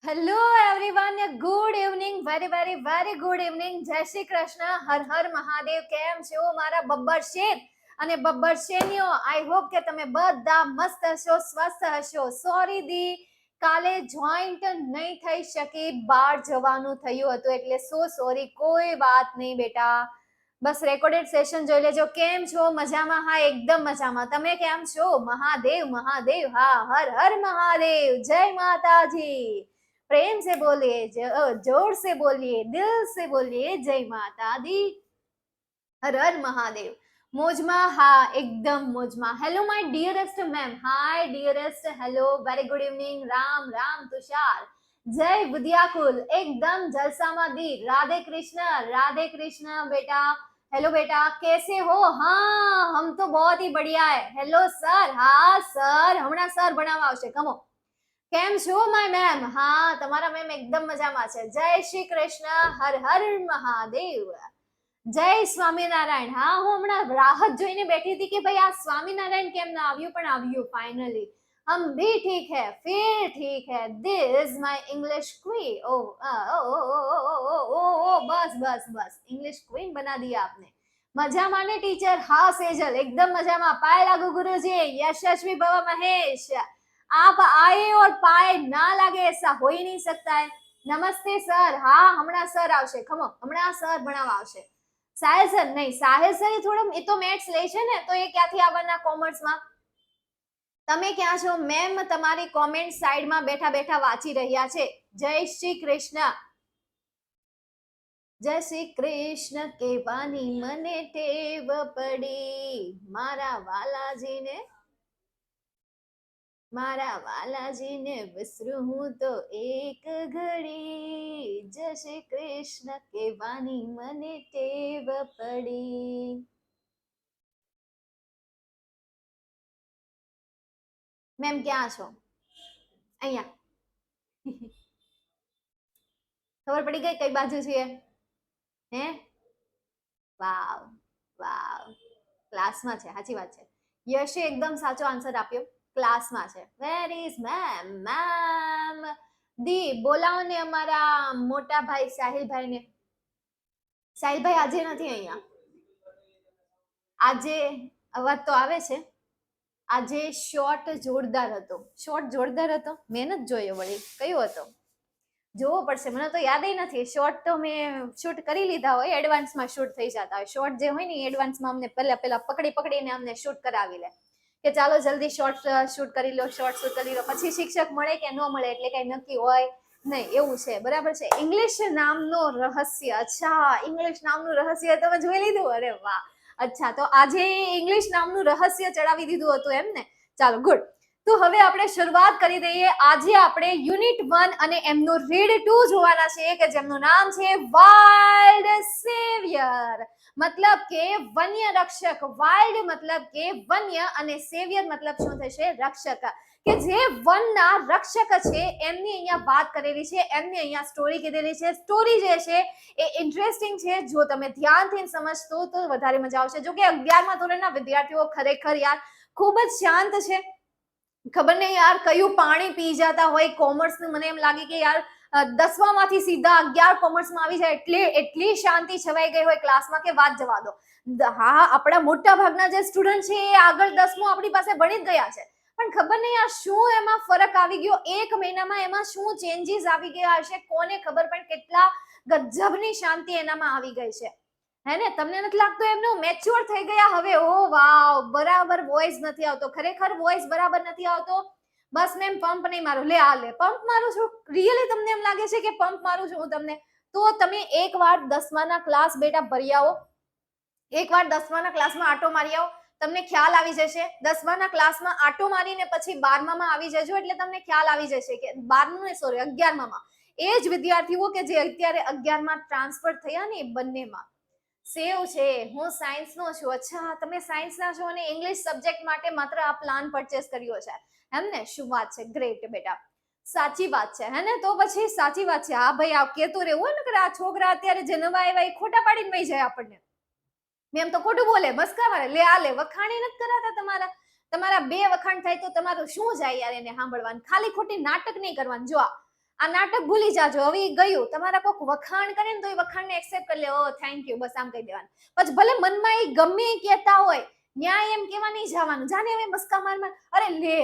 Hello everyone, good evening, very very very good evening. જય શ્રી કૃષ્ણ, હર હર મહાદેવ. કેમ છો મારા બબ્બર શેર અને બબ્બર શેનીઓ? આઈ હોપ કે તમે બધા મસ્ત હશો, સ્વસ્થ હશો. સોરી દી, કાલે જોઈન્ટ નહીં થઈ શકી, બહાર જવાનું થયું હતું એટલે સો સોરી. કોઈ વાત નહીં બેટા, બસ રેકોર્ડેડ સેશન જોઈ લેજો. કેમ છો? મજામાં? હા, એકદમ મજામાં. તમે કેમ છો? મહાદેવ મહાદેવ, હા, હર હર મહાદેવ. જય માતાજી. प्रेम से बोलिए, जोर से बोलिए, दिल से बोलिए, जय माता दी, हर हर महादेव. મોજમાં? હા, એકદમ મોજમાં. Hello my dearest ma'am. Hi dearest, hello, very good evening. Ram Ram Tushar, જય બુધિયાકુલ, એકદમ જલસામાં દી. राधे कृष्ण बेटा. हेलो बेटा, कैसे हो? हाँ, हम तो बहुत ही बढ़िया है. Hello sir. हाँ सर, હમણાં સર ભણાવવા આવશે. કમો. કેમ છો માય મેમ? હા, તમારા મેમ એકદમ મજામાં છે. જય શ્રી કૃષ્ણ, હર હર મહાદેવ, જય સ્વામિનારાયણ. હા, હું હમણાં રાહત જોઈને બેઠી હતી કે ભાઈ આ સ્વામિનારાયણ કેમ ના આવ્યું, પણ આવ્યું ફાઇનલી. हम भी ठीक है, फिर ठीक है. This my English queen. Oh बस बस बस, इंग्लिश क्वीन बना दिया आपने. मजामा ने टीचर? हाँ सेजल, एकदम मजामा. पाए लागू गुरुजी. यशस्वी भव महेश. आप आए और पाए ना लागे ऐसा हो ही नहीं सकता है. नमस्ते सर. હા, હમણાં સર આવશે. ખમો, હમણાં સર ભણાવવા આવશે. સાહેલ સર નહીં, સાહેલ સર થોડું, એ તો મેથ્સ લે છે ને, તો એ ક્યાંથી આવવાના કોમર્સમાં? તમે ક્યાં છો મેમ? તમારી કોમેન્ટ સાઈડમાં બેઠા બેઠા વાંચી રહ્યા છે. જય શ્રી કૃષ્ણ. જય શ્રી કૃષ્ણ કહેવાની મને ટેવ પડી, મારા વાલાજીને, મારા વાલાજીને વિસરું હું તો એક ઘડી. જય શ્રી કૃષ્ણ કહેવાની મને ટેવ પડી. મેમ ક્યાં છો? અહીંયા. ખબર પડી ગઈ કઈ બાજુ છે? હે? વાવ વાવ, ક્લાસમાં છે. સાચી વાત છે. યશે એકદમ સાચો આન્સર આપ્યો. ક્લાસમાં છે. Where is ma'am? મેમ દી, બોલાવો ને અમારા મોટા ભાઈ સાહિલભાઈ ને. સાહિલભાઈ આજે નથી અહીંયા. આજે અવાજ તો આવે છે. આજે શોર્ટ જોરદાર હતો. શોર્ટ જોરદાર હતો. મેં જ જોયો વળી. કયો હતો? જોવો પડશે, મને તો યાદ નથી. શોર્ટ તો મેં શૂટ કરી લીધા હોય, એડવાન્સમાં શૂટ થઈ જતા હોય. શોર્ટ જે હોય ને એડવાન્સમાં અમને પહેલા પકડીને અમને શૂટ કરાવી લે કે ચાલો જલ્દી શોર્ટ શૂટ કરી લો, શોર્ટ શૂટ કરી લો. પછી શિક્ષક મળે કે ન મળે એટલે કઈ નક્કી હોય નહીં. એવું છે, બરાબર છે. ઇંગ્લિશ નામનો રહસ્ય. અચ્છા, ઇંગ્લિશ નામનું રહસ્ય તમે જોઈ લીધું? અરે વાહ. અચ્છા, તો આજે ઇંગ્લિશ નામનું રહસ્ય ચડાવી દીધું હતું એમ ને? ચાલો, ગુડ. તો હવે આપણે શરૂઆત કરી દઈએ. આજે આપણે યુનિટ 1 અને એમનું રીડ 2 જોવાના છે કે જેમનું નામ છે વાઇલ્ડ સેવિયર, મતલબ કે વન્ય રક્ષક. વાઇલ્ડ મતલબ કે વન્ય અને સેવિયર મતલબ શું થશે? રક્ષક. કે જે વનના રક્ષક છે એમની અહીંયા વાત કરેલી છે, એમની અહીંયા સ્ટોરી કીધેલી છે. સ્ટોરી જે છે એ ઇન્ટરેસ્ટિંગ છે. જો તમે ધ્યાનથી સમજશો તો વધારે મજા આવશે. જો કે 11મા ધોરણના વિદ્યાર્થીઓ ખરેખર યાર ખૂબ જ શાંત છે. ખબર નહીં યાર કયું પાણી પી જતા હોય કોમર્સનું. મને એમ લાગે કે યાર 10માંથી સીધા 11 કોમર્સમાં આવી જાય એટલી શાંતિ છવાઈ ગઈ હોય ક્લાસમાં કે વાત જવા દો. હા, આપણા મોટા ભાગના જે સ્ટુડન્ટ છે એ આગળ 10મું આપણી પાસે ભણી જ ગયા છે, પણ ખબર નહીં યાર શું એમાં ફરક આવી ગયો. 1 મહિનામાં એમાં શું ચેન્જીસ આવી ગયા હશે કોને ખબર, પણ કેટલા ગજબની શાંતિ એનામાં આવી ગઈ છે. હે ને? તમને નથી લાગતું એમનું મેચ્યોર થઈ ગયા હવે? ઓ વાવ, બરાબર વોઇસ નથી આવતો. ખરેખર વોઇસ બરાબર નથી આવતો. બસ મેમ પંપ નહીં મારો. લે આ લે, પંપ મારું છું? રિયલી તમને એમ લાગે છે કે પંપ મારું છું હું તમને? તો તમે એકવાર 10માના ક્લાસ બેટા ભરી આવો. એકવાર 10માના ક્લાસમાં આટો મારી આવો, તમને ખ્યાલ આવી જશે. 10માના ક્લાસમાં આટો મારીને પછી 12મામાં આવી જજો એટલે તમને ખ્યાલ આવી જશે કે 12મું સોરી 11મામાં એ જ વિદ્યાર્થીઓ કે જે અત્યારે 11માં ટ્રાન્સફર થયા ને એ બંનેમાં સેવ છે. હું સાયન્સનો છું. અચ્છા, તમે સાયન્સના છો અને ઇંગ્લિશ સબ્જેક્ટ માટે માત્ર આ પ્લાન પરચેસ કર્યો છે એમ ને? શું વાત છે, ગ્રેટ બેટા, સાચી વાત છે. હે ને? તો પછી સાચી વાત છે. હા ભાઈ, આ કેતું રહેવું ને કે આ છોકરા અત્યારે જે નવા આવ્યા એ ખોટા પાડીને વહી જાય આપણને. મેમ તો ખોટું બોલે, મસ્કા મારે. લે આ લે, વખાણી નથી કરાતા તમારા 2 વખાણ થાય તો તમારું શું જાય યાર એને સાંભળવાનું? ખાલી ખોટી નાટક નહીં કરવાનું. જો આ નાટક ભૂલી જાજો, હવે ગયું. તમારા કોઈક વખાણ કરે ને તો એ વખાણને એક્સેપ્ટ કરી લે, ઓ થેન્ક યુ, બસ આમ કહી દેવાનું. પછી ભલે મનમાં એ ગમે એ કહેતા હોય, ન્યાય એમ કેવા નહીં જવાનું, જાને હવે મસ્કા માર, અરે લે,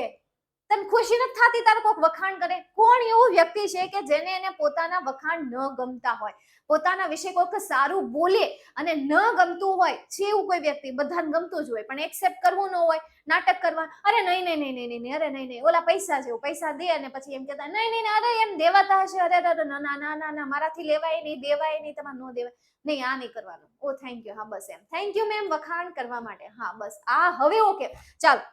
તને ખુશી નથી થતી તારે કોઈક વખાણ કરે? કોણ એવું વ્યક્તિ છે કે જેને એને પોતાના વખાણ ન ગમતા હોય, પોતાના વિશે કોઈક સારું બોલે અને ન ગમતું હોય? છે એવું કોઈ વ્યક્તિ? બધાને ગમતું જ હોય પણ એક્સેપ્ટ કરવું ન હોય, નાટક કરવા, અરે નહીં નહીં નહીં નહીં નહીં, અરે નહીં નહીં, ઓલા પૈસા છે, પૈસા દે અને પછી એમ કહેતા નહીં નહીં, અરે એમ દેવાતા હશે, અરે અરે ના ના ના ના ના, મારાથી લેવાય નહીં, દેવાય નહીં, તમારે ન દેવાય નહીં, આ નહીં કરવાનું, ઓ થેન્ક યુ, હા બસ એમ, થેન્ક યુ મેમ વખાણ કરવા માટે, હા બસ આ હવે ઓકે. ચાલો,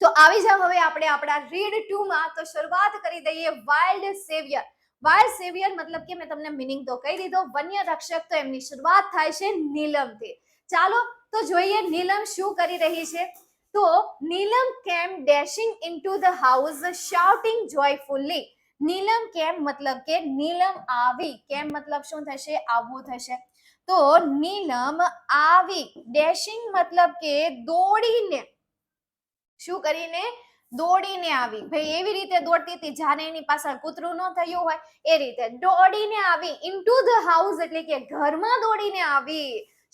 તો આવી જાવ હવે આપણે આપણા રીડ 2 માં. તો શરૂઆત કરી દઈએ વાઇલ્ડ સેવિયર. વાઇલ્ડ સેવિયર મતલબ કે મેં તમને મીનિંગ તો કહી દીધો, વન્ય રક્ષક. તો એમની શરૂઆત થાય છે નીલમથી. ચાલો તો જોઈએ નીલમ શું કરી રહી છે. તો Neelam came dashing into the house shouting joyfully. Neelam came મતલબ કે નીલમ આવી, કેમ મતલબ શું થશે? આવવું થશે. તો નીલમ આવી, ડેશિંગ મતલબ કે દોડીને, શું કરીને? દોડીને આવી. ભાઈ એવી રીતે દોડતી હતી જાણે એની પાછળ કૂતરું ન થયું હોય એ રીતે દોડીને આવી. ઇન્ટુ ધ હાઉસ એટલે કે ઘરમાં દોડીને આવી.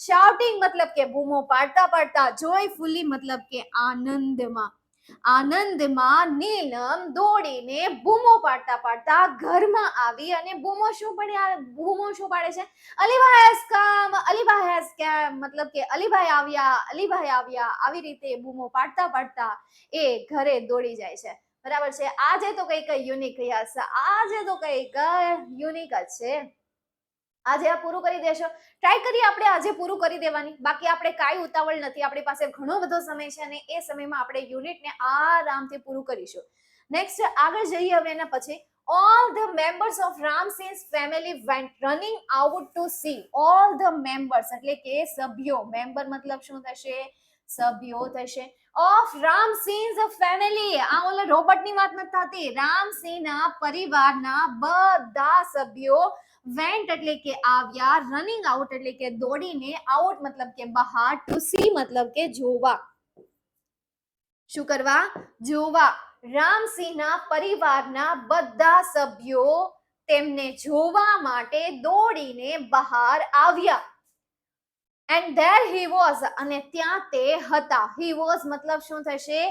શાઉટિંગ મતલબ કે બૂમો પાડતા પાડતા. જોયફુલી મતલબ કે આનંદમાં. આનંદમાં નીલમ દોડીને બૂમો પાડતા પાડતા ઘરમાં આવી અને બૂમો શું પડ્યા? બૂમો શું પાડે છે? Alibhai has come, Alibhai has કેમ, મતલબ કે અલીભાઈ આવ્યા, અલીભાઈ આવ્યા. આવી રીતે બૂમો પાડતા પાડતા એ ઘરે દોડી જાય છે. બરાબર છે. આજે તો કઈ યુનિક હશે, આજે તો કઈક યુનિક જ છે. આજે આ પૂરું કરી દેશો. ટ્રાય કરીએ આપણે આજે પૂરું કરી દેવાની. બાકી આપણે કાંઈ ઉતાવળ નથી, આપણી પાસે ઘણો બધો સમય છે અને એ સમયમાં આપણે યુનિટને આરામથી પૂરું કરીશું. નેક્સ્ટ આગળ જઈએ હવે એના પછી. All the members of Ramsin's family went running out to see. All the members એટલે કે સભ્યો. મેમ્બર મતલબ શું થશે? સભ્યો થશે. Of Ramsin's family. આ ઓલા રોબોટની વાત નથી થતી. રામસિંહના પરિવારના બધા સભ્યો વેન્ટ એટલે કે આવ્યા, રનિંગ આઉટ એટલે કે દોડીને, આઉટ મતલબ કે બહાર, ટુ સી મતલબ કે જોવા. શું કરવા? જોવા. રામસિંહના પરિવારના બધા સભ્યો તેમને જોવા માટે દોડીને બહાર આવ્યા. And there he was, અને ત્યાં તે હતા. He was મતલબ શું થશે?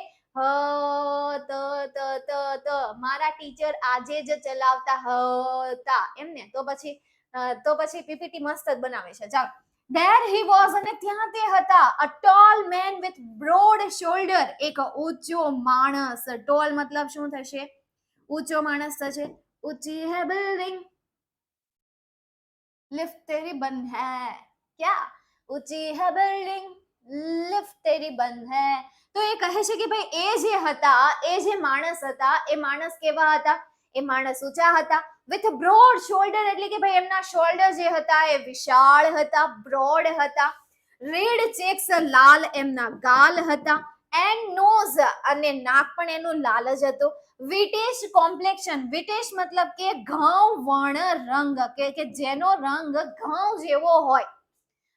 મારા ટીચર આજે જ ચલાવતા હતા એમને. તો પછી પીપીટી મસ્ત જ બનાવે છે. ચાલો, there he was, અને ત્યાં તે હતા. A tall man with broad shoulder, એક ઊંચો માણસ. tall મતલબ શું થશે? ઊંચો માણસ થશે. ઊંચી હે બિલ્ડિંગ, લિફ્ટ તેરી બંધ હૈ. ક્યા? ઊંચી હે બિલ્ડિંગ, લિફ્ટ તેરી બંધ હૈ. તો એ કહે છે કે ભાઈ એ જે હતા, એ જે માણસ હતા, એ માણસ કેવા હતા? એ માણસ ઊંચા હતા. વિથ બ્રોડ શોલ્ડર એટલે કે ભાઈ એમના શોલ્ડર જે હતા એ વિશાળ હતા, બ્રોડ હતા. રેડ ચેક્સ, લાલ એમના ગાલ હતા. એન્ડ નોઝ, અને નાક પણ એનું લાલ જ હતું. વિટેશ કોમ્પ્લેક્શન. વિટેશ મતલબ કે ઘઉં વર્ણ રંગ, કે જેનો રંગ ઘઉં જેવો હોય,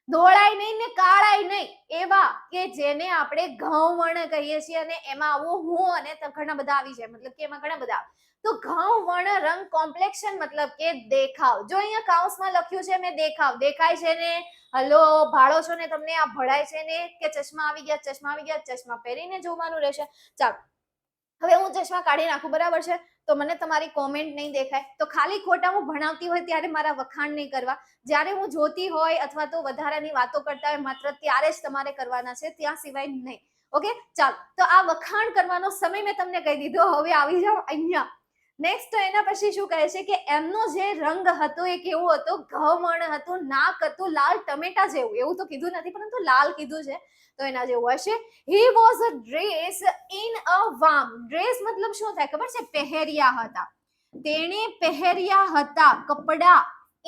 ધોળાય નહીં ને કાળાય નહીં, એવા કે જેને આપણે ઘઉં વર્ણ કહીએ છીએ. અને એમાં આવું હું અને ઘણા બધા આવી જાય, મતલબ કે એમાં ઘણા બધા. તો ઘઉં વર્ણ રંગ, કોમ્પ્લેક્શન મતલબ કે દેખાવ. જો અહીંયા કાઉન્સમાં લખ્યું છે મેં દેખાવ, દેખાય છે ને? હલો, ભાળો છો ને તમને? આ ભળાય છે ને? કે ચશ્મા આવી ગયા, ચશ્મા આવી ગયા, ચશ્મા પહેરીને જોવાનું રહેશે. ચાલો, હવે હું ચશ્મા કાઢી નાખું, બરાબર છે? તો મને તમારી કોમેન્ટ નહીં દેખાય. તો ખાલી ખોટા હું ભણાવતી હોય ત્યારે મારા વખાણ નહીં કરવા. જ્યારે હું જોતી હોય અથવા તો વધારાની વાતો કરતા હોય માત્ર ત્યારે જ તમારે કરવાના છે, ત્યાં સિવાય નહીં. ઓકે, ચાલો, તો આ વખાણ કરવાનો સમય મેં તમને કહી દીધો. હવે આવી જાઓ અહીંયા. નેક્સ્ટ એના પછી શું કહે છે કે એમનો જે રંગ હતો એ કેવો હતો? ઘઉંવર્ણ હતું. નાક હતું લાલ ટમેટા જેવું. એવું તો કીધું નથી પરંતુ લાલ કીધું છે, તો એના જેવું હશે. He was a dress in a warm. Dress મતલબ શું થાય ખબર છે? પહેર્યા હતા. તેણે પહેર્યા હતા કપડા.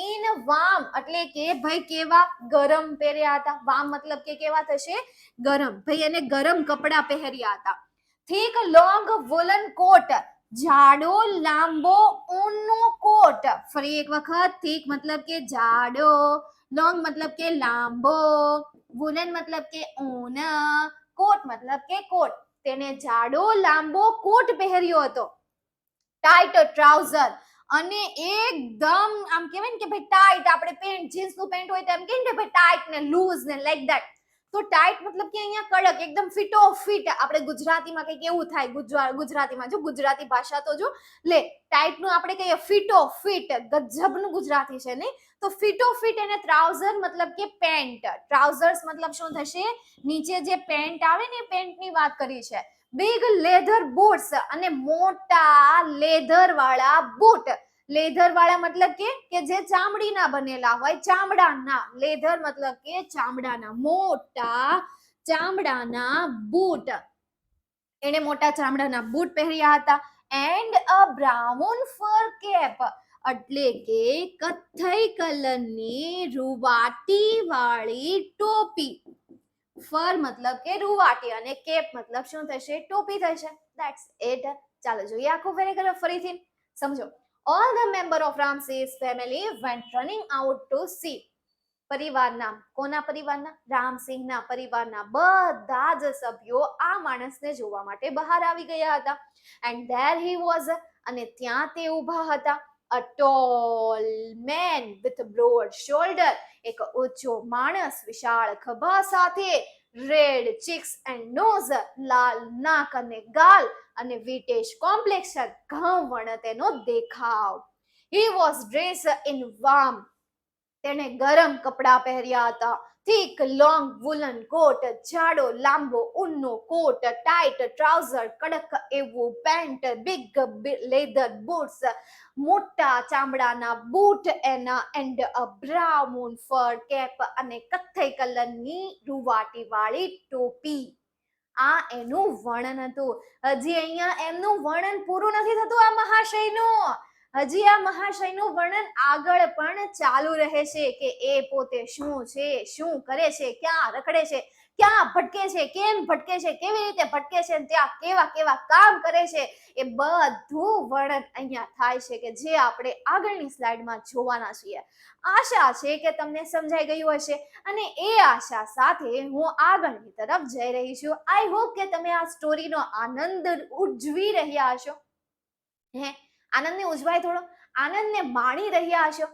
ઇન વામ એટલે કે ભાઈ કેવા? ગરમ પહેર્યા હતા. વામ મતલબ કે કેવા થશે? ગરમ. ભાઈ એને ગરમ કપડા પહેર્યા હતા. thick long woolen coat. જાડો લાંબો ઊનનો કોટ. ફરી એક વખત. thick મતલબ કે જાડો, long મતલબ કે લાંબો, woolen મતલબ કે ઊન, કોટ મતલબ કે કોટ. તેને જાડો લાંબો કોટ પહેર્યો હતો. ટાઈટ ટ્રાઉઝર, અને એકદમ આમ કહેવાય ને કે ભાઈ ટાઈટ, આપણે પેન્ટ જીન્સ નું પેન્ટ હોય તો એમ કે ને ભાઈ ટાઈટ ને લૂઝ ને લાઈક દેટ. તો ટાઈટ મતલબ કે અહીંયા કડક એકદમ ફિટો ફિટ, આપણે ગુજરાતીમાં કંઈક એવું થાય, ગુજરાતીમાં જો ગુજરાતી ભાષા તો જો લે, ટાઈટ નું આપણે કહીએ ફિટો ફિટ, ગજબનું ગુજરાતી છે નહીં. તો ફિટો ફિટ એને ટ્રાઉઝર મતલબ કે પેન્ટ, ટ્રાઉઝર્સ મતલબ શું થશે, નીચે જે પેન્ટ આવે ને પેન્ટ ની વાત કરી છે. બિગ લેધર બૂટ્સ, અને મોટા લેધર વાળા બૂટ. લેધર વાળા મતલબ કે જે ચામડીના બનેલા હોય, ચામડાના. લેધર મતલબ કે ચામડાના, મોટા ચામડાના બૂટ. એને મોટા ચામડાના બૂટ પહેર્યા હતા. And a brown fur cap, એટલે કે કથ્થઈ કલરની રૂવાટી વાળી ટોપી. ફર મતલબ કે રૂવાટી અને કેપ મતલબ શું થશે, ટોપી થશે. That's it. ચાલો જોઈએ આખું પેરેગ્રાફ ફરીથી સમજો. All the member of Ramses family went running out to see. પરિવારના, કોના પરિવારના, રામસિંહના પરિવારના બધા જ સભ્યો આ માણસને જોવા માટે બહાર આવી ગયા હતા. એન્ડ there he was, અને ત્યાં તે ઊભા હતા. A tall man with broad shoulder, એક ઊંચો માણસ વિશાળ ખભા સાથે. Red cheeks and nose, લાલ નાક અને ગાલ, અને British complexion, ઘઉં તેનો દેખાવ. He was dressed in warm, તેને ગરમ કપડા પહેર્યા હતા. થીક લોંગ વુલન કોટ, જાડો લાંબો ઊનનો કોટ. ટાઈટ ટ્રાઉઝર, કડક એવું પેન્ટ. બિગ લેધર બૂટ્સ, મોટા ચામડાના બૂટ એના. And a brown fur cap, અને કથ્થઈ કલરની રૂવાટી વાળી ટોપી. આ એનું વર્ણન હતું. હજી અહીંયા એમનું વર્ણન પૂરું નથી થતું આ મહાશયનું. હજી આ મહાશયનું વર્ણન આગળ પણ ચાલુ રહે છે કે એ પોતે શું છે, શું કરે છે, ક્યાં રખડે છે, ક્યાં ભટકે છે, કેમ ભટકે છે, કેવી રીતે ભટકે છે, ત્યાં કેવા કેવા કામ કરે છે, એ બધું વર્ણન અહીંયા થાય છે કે જે આપણે આગળની સ્લાઇડમાં જોવાના છીએ. આશા છે કે તમને સમજાઈ ગયું હશે, અને એ આશા સાથે હું આગળની તરફ જઈ રહી છું. આઈ હોપ કે તમે આ સ્ટોરીનો આનંદ ઉજવી રહ્યા હશો. હે, આનંદને ઉજવાય, થોડો આનંદને માણી રહ્યા હશો.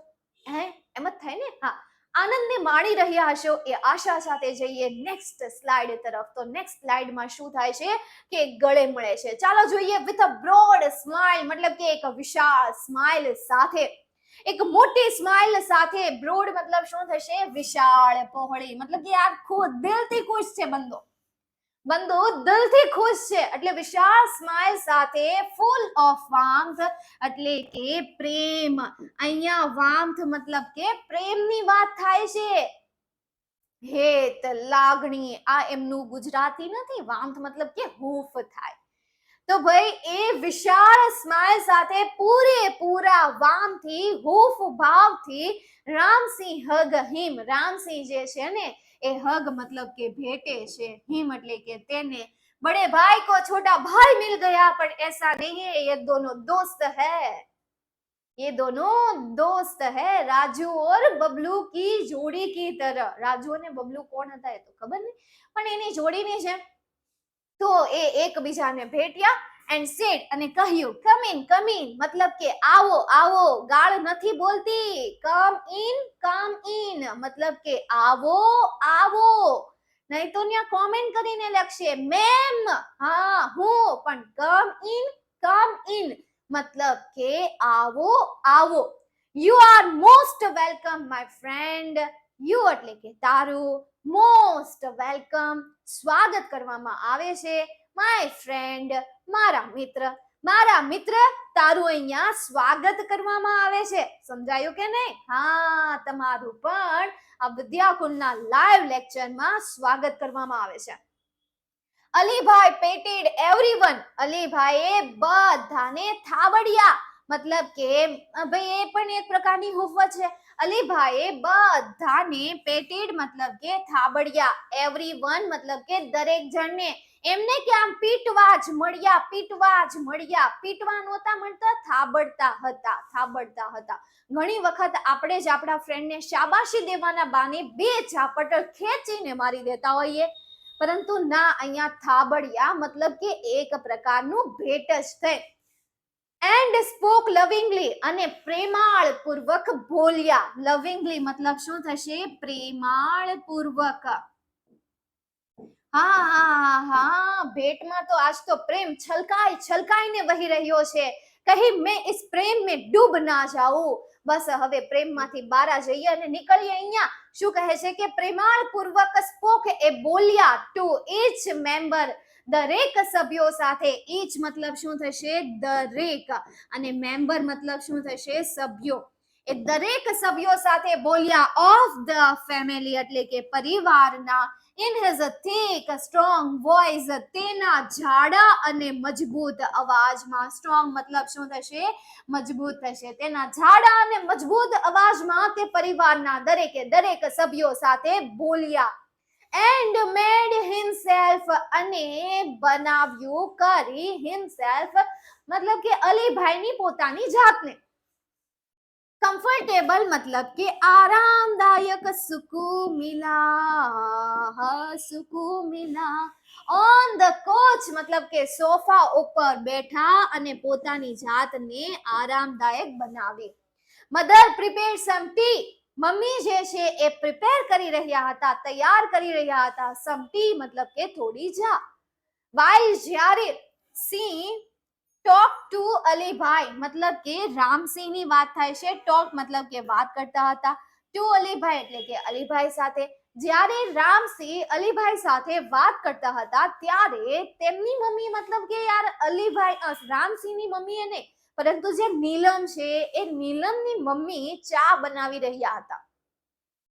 હે, એમ જ થાય ને. હા, આનંદને માણી રહ્યા હશો એ આશા સાથે જઈએ નેક્સ્ટ સ્લાઇડ તરફ. તો નેક્સ્ટ સ્લાઇડમાં શું થાય છે કે ગળે મળે છે. ચાલો જોઈએ. વિથ અ બ્રોડ સ્માઇલ, મતલબ કે એક વિશાળ સ્માઇલ સાથે, એક મોટી સ્માઇલ સાથે. બ્રોડ મતલબ શું થશે, વિશાળ, પહોળી, મતલબ કે આખો દિલથી ખુશ છે બંદો. બંદો દિલથી ખુશ છે, એટલે વિશાળ સ્માઇલ સાથે. ફૂલ ઓફ વાર્મથ, એટલે કે પ્રેમ. અહીંયા વાર્મથ મતલબ કે પ્રેમની વાત થાય છે. હેત, લાગણી, આ એમનું ગુજરાતી નથી. વાર્મથ મતલબ કે હૂંફ થાય. તો ભાઈ એ વિશાળ સ્માઇલ સાથે પૂરેપૂરા વામથી, હૂંફ ભાવથી રામસિંહ હગ હિમ. રામસિંહ જે છે ને એ હગ મતલબ કે ભેટે છે. હિમ એટલે કે તેને. बड़े भाई को छोटा भाई मिल गया, पर ऐसा नहीं है, ये दोनों दोस्त है. ये दोनों दोस्त है, राजू और बबलू की जोड़ी की तरह. राजू અને બબલુ કોણ હતા એ તો ખબર નહીં, પણ એની જોડીની છે. તો એ એકબીજાને ભેટ્યા એન્ડ સેડ, અને કહ્યું કમ ઇન, મતલબ કે આવો આવો. ગાળ નથી બોલતી. કમ ઇન મતલબ કે આવો આવો. નહીં તો ત્યાં કોમેન્ટ કરીને લખશે મેમ, હા હું, પણ કમ ઇન મતલબ કે આવો આવો. You are most welcome my friend. You એટલે કે તારું, મોસ્ટ વેલકમ સ્વાગત કરવામાં આવે છે. માય ફ્રેન્ડ મારા મિત્ર. મારા મિત્ર તારું અહીંયા સ્વાગત કરવામાં આવે છે. સમજાયું કે નહીં? હા, તમારું પણ આ વિદ્યાકુંડના લાઈવ લેક્ચરમાં સ્વાગત કરવામાં આવે છે. અલીભાઈ પેટેડ એવરીવન. અલીભાઈએ બધાને થાબડ્યા, મતલબ કે ભાઈ એ પણ એક પ્રકારની હૂંફ છે. અલીભાઈએ બધાને પેટેડ મતલબ કે થાબડ્યા. એવરીવન મતલબ કે દરેક જણને. એમને કે આમ પીટવા જ મળ્યા, પીટવા જ મળ્યા. પીટવા નહોતા મળતા, થાબડતા હતા. ઘણી વખત આપણે જ આપણા ફ્રેન્ડને શાબાશી દેવાના બાને બે ઝાપટ ખેંચીને મારી દેતા હોઈએ, પરંતુ ના, અહીંયા થાબડિયા મતલબ કે એક પ્રકારનું ભેટ જ થઈ. એન્ડ સ્પોક લવિંગલી અને પ્રેમાળ પૂર્વક બોલ્યા. લવિંગલી મતલબ શું થશે? પ્રેમાળ પૂર્વક. હા હા હા, ભેટમાં તો આજ તો પ્રેમ છલકાઈ છલકાઈને વહી રહ્યો છે. કહી મેં ઇસ પ્રેમ में ડૂબ ના જાઉં. બસ હવે પ્રેમમાંથી બારા જઈએ અને નીકળીએ. અહીંયા શું કહે છે કે પ્રેમાળ પૂર્વક સ્પોક એ બોલ્યા ટુ ઈચ મેમ્બર, દરેક સભ્યો સાથે. ઈચ મતલબ શું થશે? દરેક. અને મેમ્બર મતલબ શું થશે? સભ્યો. એ દરેક સભ્યો સાથે બોલ્યા ઓફ ધ ફેમિલી એટલે કે પરિવારના. in his thick strong voice, તેના જાડા અને મજબૂત અવાજમાં. સ્ટ્રોંગ મતલબ શું થશે? મજબૂત થશે. તેના જાડા અને મજબૂત અવાજમાં તે પરિવારના દરેક સભ્યો સાથે બોલ્યા. એન્ડ મેડ હિમસેલ્ફ અને બનાવ્યું કરી. હિમસેલ્ફ મતલબ કે અલીભાઈની પોતાની જાતને. कंफर्टेबल मतलब कि आरामदायक, सुकून मिला, सुकून मिला. ऑन द कोच मतलब કે સોફા ઉપર બેઠા અને પોતાની જાતને આરામદાયક બનાવી. મધર પ્રિપેર સમ ટી. મમ્મી જે છે એ પ્રિપેર કરી રહ્યા હતા, તૈયાર કરી રહ્યા હતા. સમ ટી મતલબ કે થોડી ચા. વાઇલ જ્યારે સિંહ ટોક ટુ અલીભાઈ મતલબ કે રામસિંહની વાત થાય છે. ટોક મતલબ કે વાત કરતા હતા. ટુ અલીભાઈ એટલે કે અલીભાઈ સાથે. જ્યારે રામસિંહ અલીભાઈ સાથે વાત કરતા હતા ત્યારે તેમની મમ્મી મતલબ કે યાર અલીભાઈ રામસિંહની મમ્મી એને, પરંતુ જે નીલમ છે એ નીલમની મમ્મી ચા બનાવી રહ્યા હતા.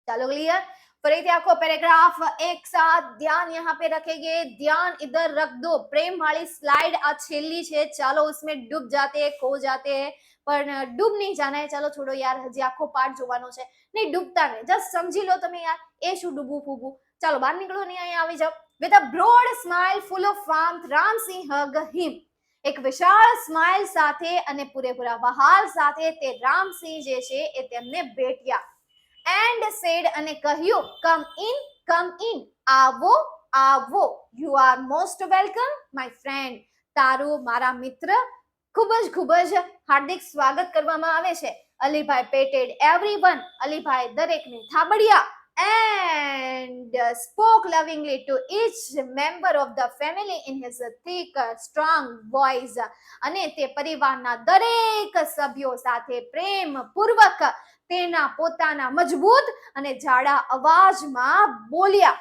ચાલો ક્લિયર. फरीથી આખો पैराग्राफ एक साथ ध्यान यहाँ पे रखेंगे. ध्यान इधर रख दो. प्रेम वाली स्लाइड आ छेली છે. ચાલો उसमें डूब जाते हैं, खो जाते हैं, पर डूब नहीं जाना है. ચાલો છોડો યાર, હજી આખો પાર્ટ જોવાનો છે. નહીં ડૂબતા નહીં, જસ્ટ સમજી લો તમે યાર એ શું ડૂબવું ફૂબવું. ચાલો બહાર નીકળો ને અહીંયા આવી જાઓ. with a broad smile full of warmth Ramsingh hugged him. એક વિશાળ સ્માઇલ સાથે અને પૂરેપૂરા વહાલ સાથે તે રામસિંહ જે છે એ તેમને ભેટ્યા. એન્ડ સેડ અને કહ્યું કમ ઇન આવો આવો. You are most welcome my friend. તારું મારા મિત્ર ખૂબ જ હાર્દિક સ્વાગત કરવામાં આવે છે. અલીભાઈ પેટેડ એવરીવન. અલીભાઈ દરેકને થાબડ્યા. and spoke lovingly to each member of the family in his thick strong voice. અને તે પરિવારના દરેક સભ્યો સાથે પ્રેમ પૂર્વક તેના પોતાના મજબૂત અને જાડા અવાજમાં બોલ્યા.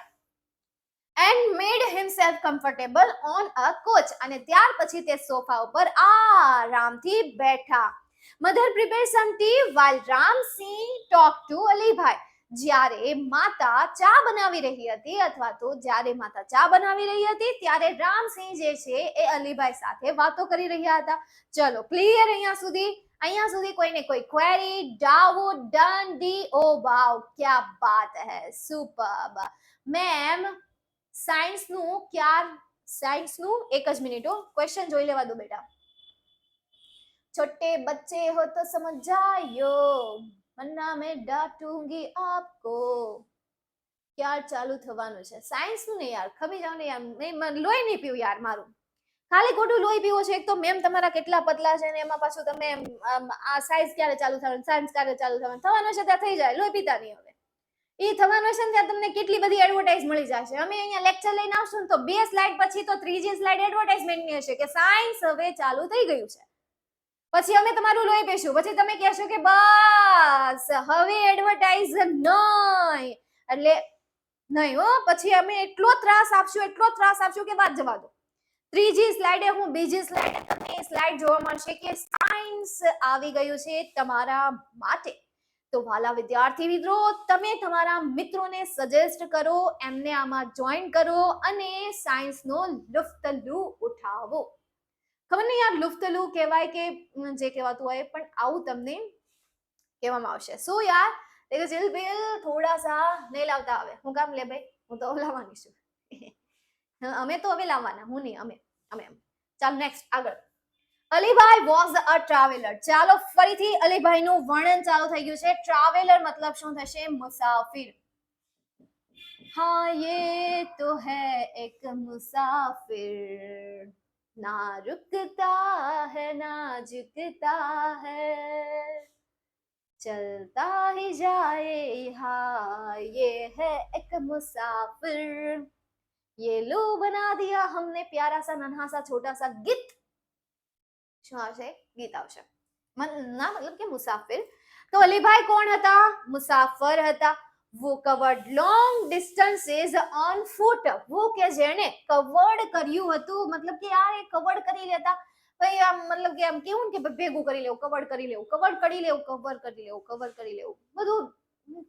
and made himself comfortable on a coach. અને ત્યાર પછી તે સોફા ઉપર આરામથી બેઠા. mother prepared some tea while Ramsingh talked to Alibhai. જ્યારે માતા ચા બનાવી રહી હતી અથવા તો જ્યારે માતા ચા બનાવી રહી હતી ત્યારે રામસિંહ જે છે એ અલીભાઈ સાથે વાતો કરી રહ્યા હતા. ચલો ક્લિયર અહીંયા સુધી કોઈને કોઈ ક્વેરી, ડાઉટ, ડન, ડી? ઓ વાવ, क्या बात है, સુપર્બ. મેમ સાયન્સનું એક જ મિનિટ હો, ક્વેશ્ચન જોઈ લેવા દો બેટા. छोटे बच्चे हो तो समझ जाइयो, वरना मैं डांटूंगी आपको. ક્યાં ચાલુ થવાનું છે? સાયન્સનું ને યાર, ખમી જાવ ને યાર. મેં લોહી નહીં પીવું યાર મારું. ખાલી ખોટું લોહી પીવો છે. એક તો મેમ તમારા કેટલા પતલા છે ને એમાં પાછું તમે આ સાયન્સ ક્યારે ચાલુ થવાનું, સાયન્સ ક્યારે ચાલુ થવાનું છે ત્યાં થઈ જાય. લોહી પીતા નહીં હવે. એ થવાનું છે ને ત્યાં તમને કેટલી બધી એડવર્ટાઇઝ મળી જશે. અમે અહીંયા લેક્ચર લઈને આવશું ને તો 2 સ્લાઇડ પછી તો ત્રીજી સ્લાઇડ એડવર્ટાઇઝમેન્ટની હશે કે સાયન્સ હવે ચાલુ થઈ ગયું છે. પછી અમે તમારું લોહી પીશું. પછી તમે કહેશો કે બસ હવે એડવર્ટાઇઝ નહીં, એટલે નહીં હો. પછી અમે એટલો ત્રાસ આપશું કે વાત જવા દો. ત્રીજી સ્લાઇડે હું બીજી સ્લાઇડે તમને સ્લાઇડ જોવા મળશે કે સાયન્સ આવી ગયું છે તમારા માટે. તો વાલા વિદ્યાર્થી મિત્રો, તમે તમારા મિત્રોને સજેસ્ટ કરો, એમને આમાં જોઈન કરો અને સાયન્સનો લુફ્તલુ ઉઠાવો. ખબર નહીં યાર લુફ્તલુ કહેવાય કે જે કહેવાતું હોય, પણ આવું તમને કહેવામાં આવશે. શું યાર ચિલબિલ થોડા સા નહીં લાવતા આવે? હું કામ લે ભાઈ, હું તો લાવવાની છું. અમે તો હવે લાવવાના, હું નહીં, અમે. ચાલો નેક્સ્ટ આગળ. Alibhai was a traveller. ચાલો ફરીથી અલીભાઈનું વર્ણન ચાલુ થઈ ગયું છે. ટ્રાવેલર મતલબ શું થશે? મુસાફિર. हाँ ये तो है एक मुसाफिर. ना रुकता है ना झुकता है, चलता ही जाए यहाँ ये है एक मुसाफिर, ये लो बना दिया हमने प्यारा सा नन्हा सा छोटा सा गीत. શું આવશે? ગીત આવશે. ના મતલબ કે મુસાફિર. તો અલીભાઈ કોણ હતા? મુસાફર હતા. वो covered long distances on foot, वो કે જેણે કવર્ડ કર્યું હતું, મતલબ કે યાર એ કવર્ડ કરી લેતા ભાઈ, આમ મતલબ કે આમ કેવું કે ભેગું કરી લેવું, કવર્ડ કરી લેવું, કવર્ડ કરી લેવું, કવર કરી લેવું, કવર કરી લેવું, બધું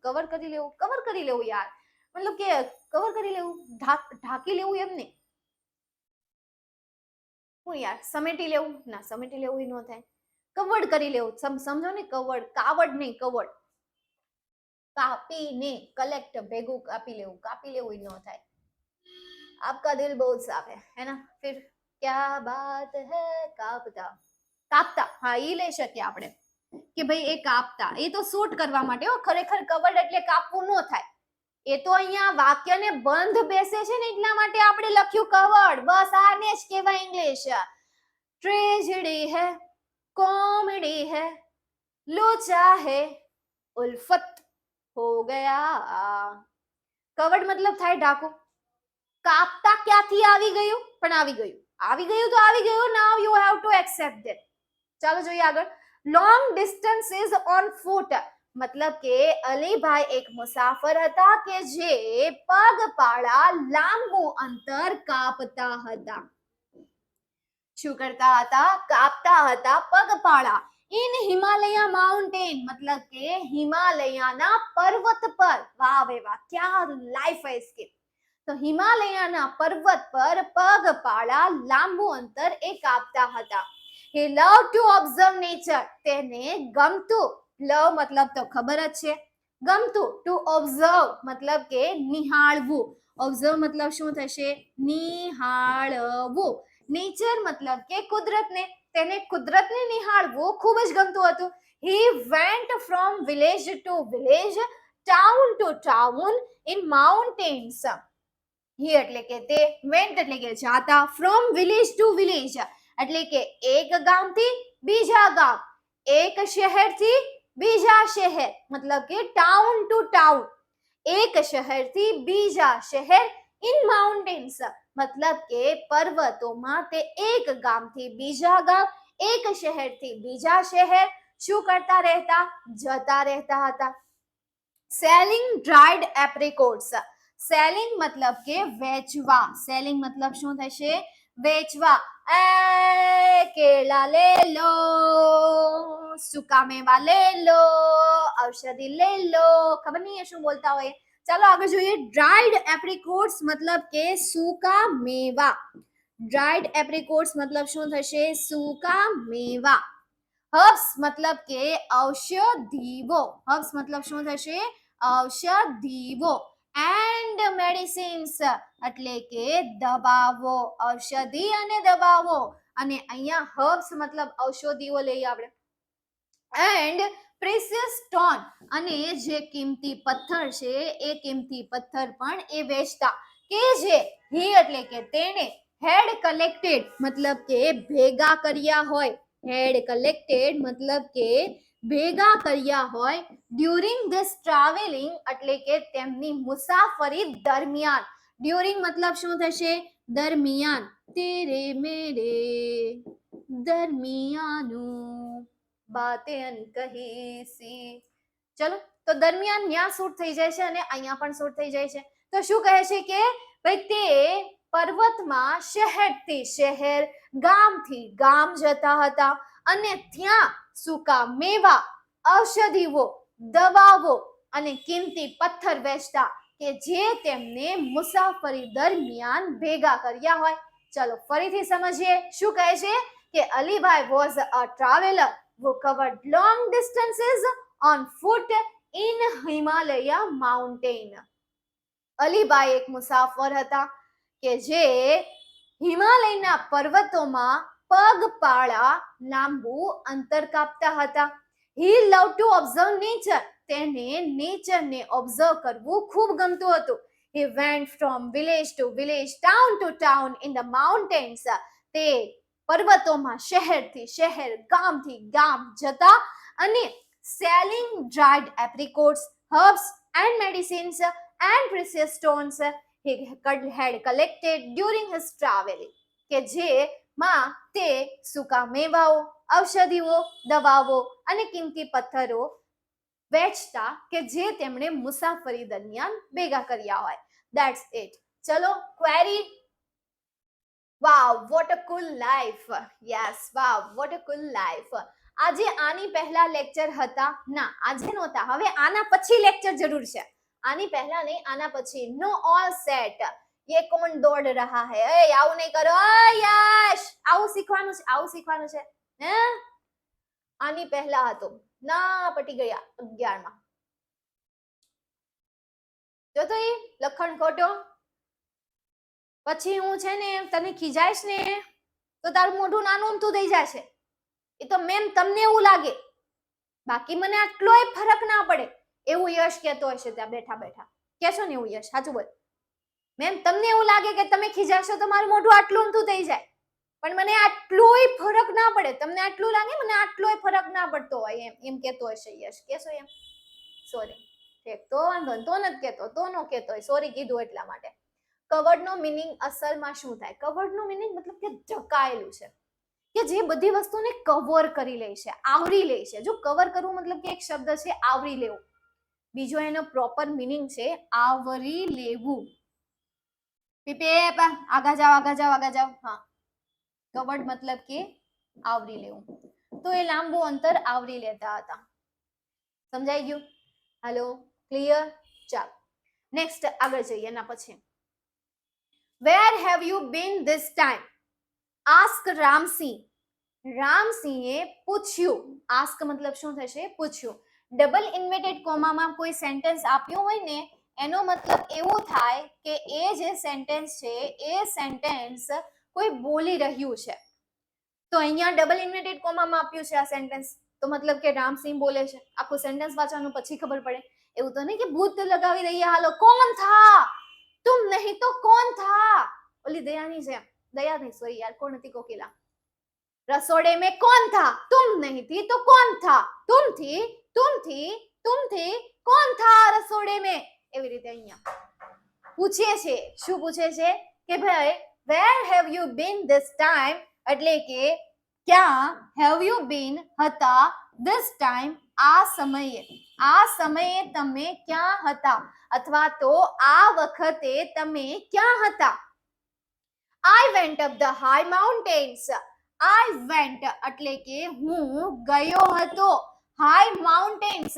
કવર કરી લેવું, કવર કરી લેવું યાર, મતલબ કે કવર કરી લેવું, ઢાંકી લેવું એમ નહીં. હું યાર સમેટી લેવું, ના સમેટી લેવું ન થાય, કવર્ડ કરી લેવું, સમજો ને, કવર્ડ, કાવડ નહીં, કવર્ડ, કાપીને, કલેક્ટ, ભેગું કાપી લેવું ન થાય. आपका दिल बहुत साफ है ना? फिर क्या बात है કાપતા, કાપતા, હા ઈ લઈ શકીએ આપણે કે ભાઈ એ કાપતા, એ તો શૂટ કરવા માટે હો, ખરેખર કવર્ડ એટલે કાપવું ન થાય. એ તો અહીંયા વાક્યને બંધ બેસે છે ને એટલા માટે આપણે લખ્યું કવર્ડ, બસ આને જ કહેવાય ઇંગ્લિશ. ટ્રેજડી હે, કોમેડી હે, લોચા હે, ઉલ્ફત હો ગયા. કવર્ડ મતલબ થાય ઢાંકું. કાપતા ક્યાંથી આવી ગયું? પણ આવી ગયું, આવી ગયું તો આવી ગયું. Now you have to accept that. ચાલો જોઈએ આગળ. લોંગ ડિસ્ટન્સીસ ઓન ફૂટ, મતલબ કે અલીભાઈ એક મુસાફર હતા કે જે પગપાળા લાંબુ અંતર કાપતા હતા. શું કરતા હતા? કાપતા હતા પગપાળા. ઇન હિમાલય માઉન્ટેન, મતલબ કે હિમાલયના પર્વત પર. વાહ વે વાહ, ક્યા લાઈફ હે इसकी. તો હિમાલયના પર્વત પર પગપાળા લાંબુ અંતર એ કાપતા હતા. He loved to observe nature, તેને ગમતું, લવ મતલબ તો ખબર જ છે, ગમતું, ટુ ઓબ્ઝર્વ મતલબ કે નિહાળવું, ઓબ્ઝર્વ મતલબ શું થશે? નિહાળવું. નેચર મતલબ કે કુદરતને, તેને કુદરતને નિહાળવું ખૂબ જ ગમતું હતું. He went from village to village, town to town in mountains. He એટલે કે તે, went એટલે કે જાતા, from village to village એટલે કે એક ગામથી બીજા ગામ, એક શહેરથી બીજા શહેર, મતલબ કે ટાઉન ટુ ટાઉન, એક શહેરથી બીજા શહેર. ઇન માઉન્ટેન્સ મતલબ કે પર્વતોમાં, તે એક ગામથી બીજા ગામ, એક શહેરથી બીજા શહેર શું કરતા રહેતા? જતા રહેતા હતા. સેલિંગ ડ્રાઈડ એપ્રિકોટ્સ, સેલિંગ મતલબ કે વેચવા, સેલિંગ મતલબ શું થશે? વેચવા. એ કેળા લે લો, સૂકા મેવા લે લો, ઔષધિ લે લો, ખબર નહીં શું બોલતા હોય. ચાલો આગળ જોઈએ. ડ્રાઈડ એપ્રિકોટ્સ મતલબ કે સૂકા મેવા. ડ્રાઈડ એપ્રિકોટ્સ મતલબ શું થશે? સૂકા મેવા. હર્બ્સ મતલબ કે ઔષધિઓ, હર્બ્સ મતલબ શું થશે? ઔષધિઓ. એન્ડ મેડિસિન્સ એટલે કે દવાઓ, ઔષધિ અને દવાઓ. અને અહીંયા હર્બ્સ મતલબ ઔષધિઓ લઈએ આપણે. એન્ડ પ્રેસિયસ સ્ટોન, અને જે કિંમતી પથ્થર છે એ કિંમતી પથ્થર પણ એ વેચતા, કે જે હી એટલે કે તેને હેડ કલેક્ટેડ મતલબ કે ભેગા કર્યા હોય, હેડ કલેક્ટેડ મતલબ કે ભેગા કર્યા હોય. ડ્યુરિંગ ધીસ ટ્રાવેલિંગ એટલે કે તેમની મુસાફરી દરમિયાન. ડ્યુરિંગ મતલબ શું થશે? દરમિયાન. તેરે મેરે દરમિયાનું બાतें અનકહી સી. ચલો તો દરમિયાન ત્યાં શૂટ થઈ જાય છે અને અહીંયા પણ શૂટ થઈ જાય છે. તો શું કહે છે કે ભાઈ તે પર્વતમાં શહેરથી શહેર, ગામથી ગામ જતા હતા અને ત્યાં સૂકા મેવા, ઔષધિઓ, દવાઓ અને કિંમતી પથ્થર વેચતા કે જે તેમને મુસાફરી દરમિયાન ભેગા કર્યા હોય. ચલો ફરીથી સમજીએ શું કહે છે કે Alibhai was a traveller who covered long distances on foot in Himalaya mountain. Alibhai એક મુસાફર હતા કે જે હિમાલયના પર્વતોમાં પગપાળા લાંબુ અંતર કાપતા હતા. He loved to observe nature, તેને નેચરને ઓબ્ઝર્વ કરવું ખૂબ ગમતું હતું. He went from village to village, town to town in the mountains. તે પર્વતોમાં શહેરથી શહેર, ગામથી ગામ જતા અને selling dried apricots, herbs and medicines and precious stones he had collected during his traveling. કે જેમાં તે સૂકા મેવાઓ, ઔષધિઓ, દવાઓ અને કિંમતી પથ્થરો વેચતા કે જે તેમણે મુસાફરી દરમિયાન ભેગા કર્યા હોય. That's it. ચલો query. Wow, what a cool life. Yes, wow, what a cool life. આજે આની પહેલા લેક્ચર હતા ના, આજે નહોતા. હવે આના પછી લેક્ચર જરૂર છે. આની પહેલા નહીં, આના પછી. નો ઓલ સેટ. ये कौन दौड़ रहा है? ए આવું નહીં કરો. યશ, આવું શીખવાનું છે, આવું શીખવાનું છે. હે આની પહેલા હતો ના, પટી ગયા 11 માં. જો તો એ લખણ ખોટો. પછી હું છે ને તને ખીજાઈશ ને તો તારું મોઢું નાનું અમથું થઈ જશે. એ તો મેમ તમને એવું લાગે, બાકી મને આટલોય ફરક ના પડે. એવું યશ કહેતો હશે ત્યાં બેઠા બેઠા. કેશો ને એવું યશ? સાચું બોલ. મેમ તમને એવું લાગે કે તમે ખીજાશો તો મારું મોઢું આટલું અમથું થઈ જાય, પણ મને આટલોય ફરક ના પડે. તમને આટલું લાગે, મને આટલોય ફરક ના પડતો હોય એમ કહેતો હશે યશ. કેશો એમ? સોરી. ઠીક, તો વાંધો તો નથી કહેતો, તો નો કહેતો હોય. સોરી કીધું એટલા માટે. કવર્ડ નો મીનિંગ અસલમાં શું થાય? કવર્ડ નો મીનિંગ મતલબ કે ઢકાયેલું છે, કે જે બધી વસ્તુને કવર કરી લે છે, આવરી લે છે. જો કવર કરવું મતલબ કે એક શબ્દ છે આવરી લેવું, બીજો એનો પ્રોપર મીનિંગ છે આવરી લેવું. પીપે આગા જાઓ, આગા જાઓ, આગા જાઓ. હા, કવર્ડ મતલબ કે આવરી લેવું. તો એ લાંબુ અંતર આવરી લેતા હતા. સમજાઈ ગયું? Hello, clear? ચાલો નેક્સ્ટ આગળ જઈએ. એના પછી Where have you been this time? Ask Ramsing. રામસિંહે પૂછ્યું. આસ્ક મતલબ શું થશે? પૂછ્યું. ડબલ ઇન્વર્ટેડ કોમામાં કોઈ સેન્ટેન્સ આપ્યું હોય ને એનો મતલબ એવું થાય કે એ જે સેન્ટેન્સ છે એ સેન્ટેન્સ કોઈ બોલી રહ્યું છે. તો અહીંયા ડબલ ઇન્વર્ટેડ કોમામાં આપ્યું છે આ સેન્ટેન્સ, તો મતલબ કે રામસિંહ બોલે છે. આખું સેન્ટેન્સ વાંચવાનું પછી ખબર પડે. એવું તો નહીં કે ભૂત લગાવી દઈએ. હાલો, કોણ થા? तुम नहीं तो कौन था? ओली दयानी से, दया नहीं, सॉरी यार, कौन थी? कोकिला. रसोड़े में कौन था? तुम नहीं थी तो कौन था? तुम थी, तुम थी, तुम थी, कौन था रसोड़े में? એવી રીતે અહીંયા પૂછે છે. શું પૂછે છે? કે ભાઈ where have you been this time, એટલે કે ક્યાં have you been હતા this time, આ સમયે. આ સમયે તમે ક્યાં હતા, અથવા તો આ વખતે તમે ક્યાં હતા? I went up the high mountains. I went એટલે કે હું ગયો હતો. high mountains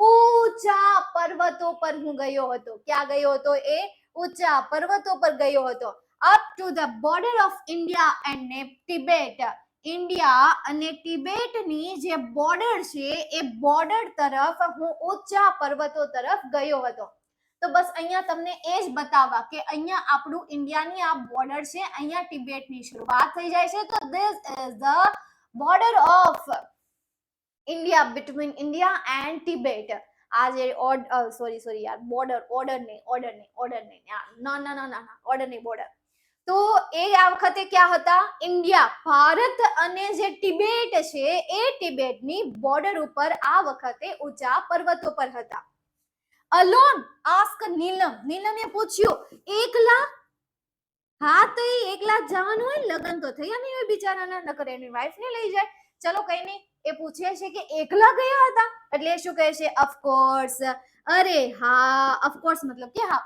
ઊંચા પર્વતો પર હું ગયો હતો. ક્યાં ગયો હતો? એ ઊંચા પર્વતો પર ગયો હતો. up to the border of India and Tibet. India અને ટિબેટની જે બોર્ડર છે એ બોર્ડર તરફ હું ઊંચા પર્વતો તરફ ગયો હતો. તો બસ અહીંયા તમને એ જ બતાવવા કે અહીંયા આપણું ઇન્ડિયાની આ બોર્ડર છે, અહીંયા ટિબેટની શરૂઆત થઈ જાય છે. તો this is the border of India, between India and Tibet. આ જે સોરી યાર, બોર્ડર, ઓર્ડર નહીં ઓર્ડર નહીં બોર્ડર. તો એ આ વખતે ક્યાં હતા? ઇન્ડિયા, ભારત અને જે ટિબેટ છે એ ટિબેટની બોર્ડર ઉપર આ વખતે ઊંચા પર્વતો પર હતા. અલોન આસ્ક નીલમ. નીલમે પૂછ્યું એકલા? હા, તો એ એકલા જવાનું હોય, લગન તો થયા નહીં હોય બિચારાના, નકર એની વાઈફ ને લઈ જાય. ચલો કઈ નહીં, એ પૂછે છે કે એકલા ગયા હતા, એટલે શું કહે છે? ઓફકોર્સ. અરે હા, ઓફકોર્સ મતલબ કે હા.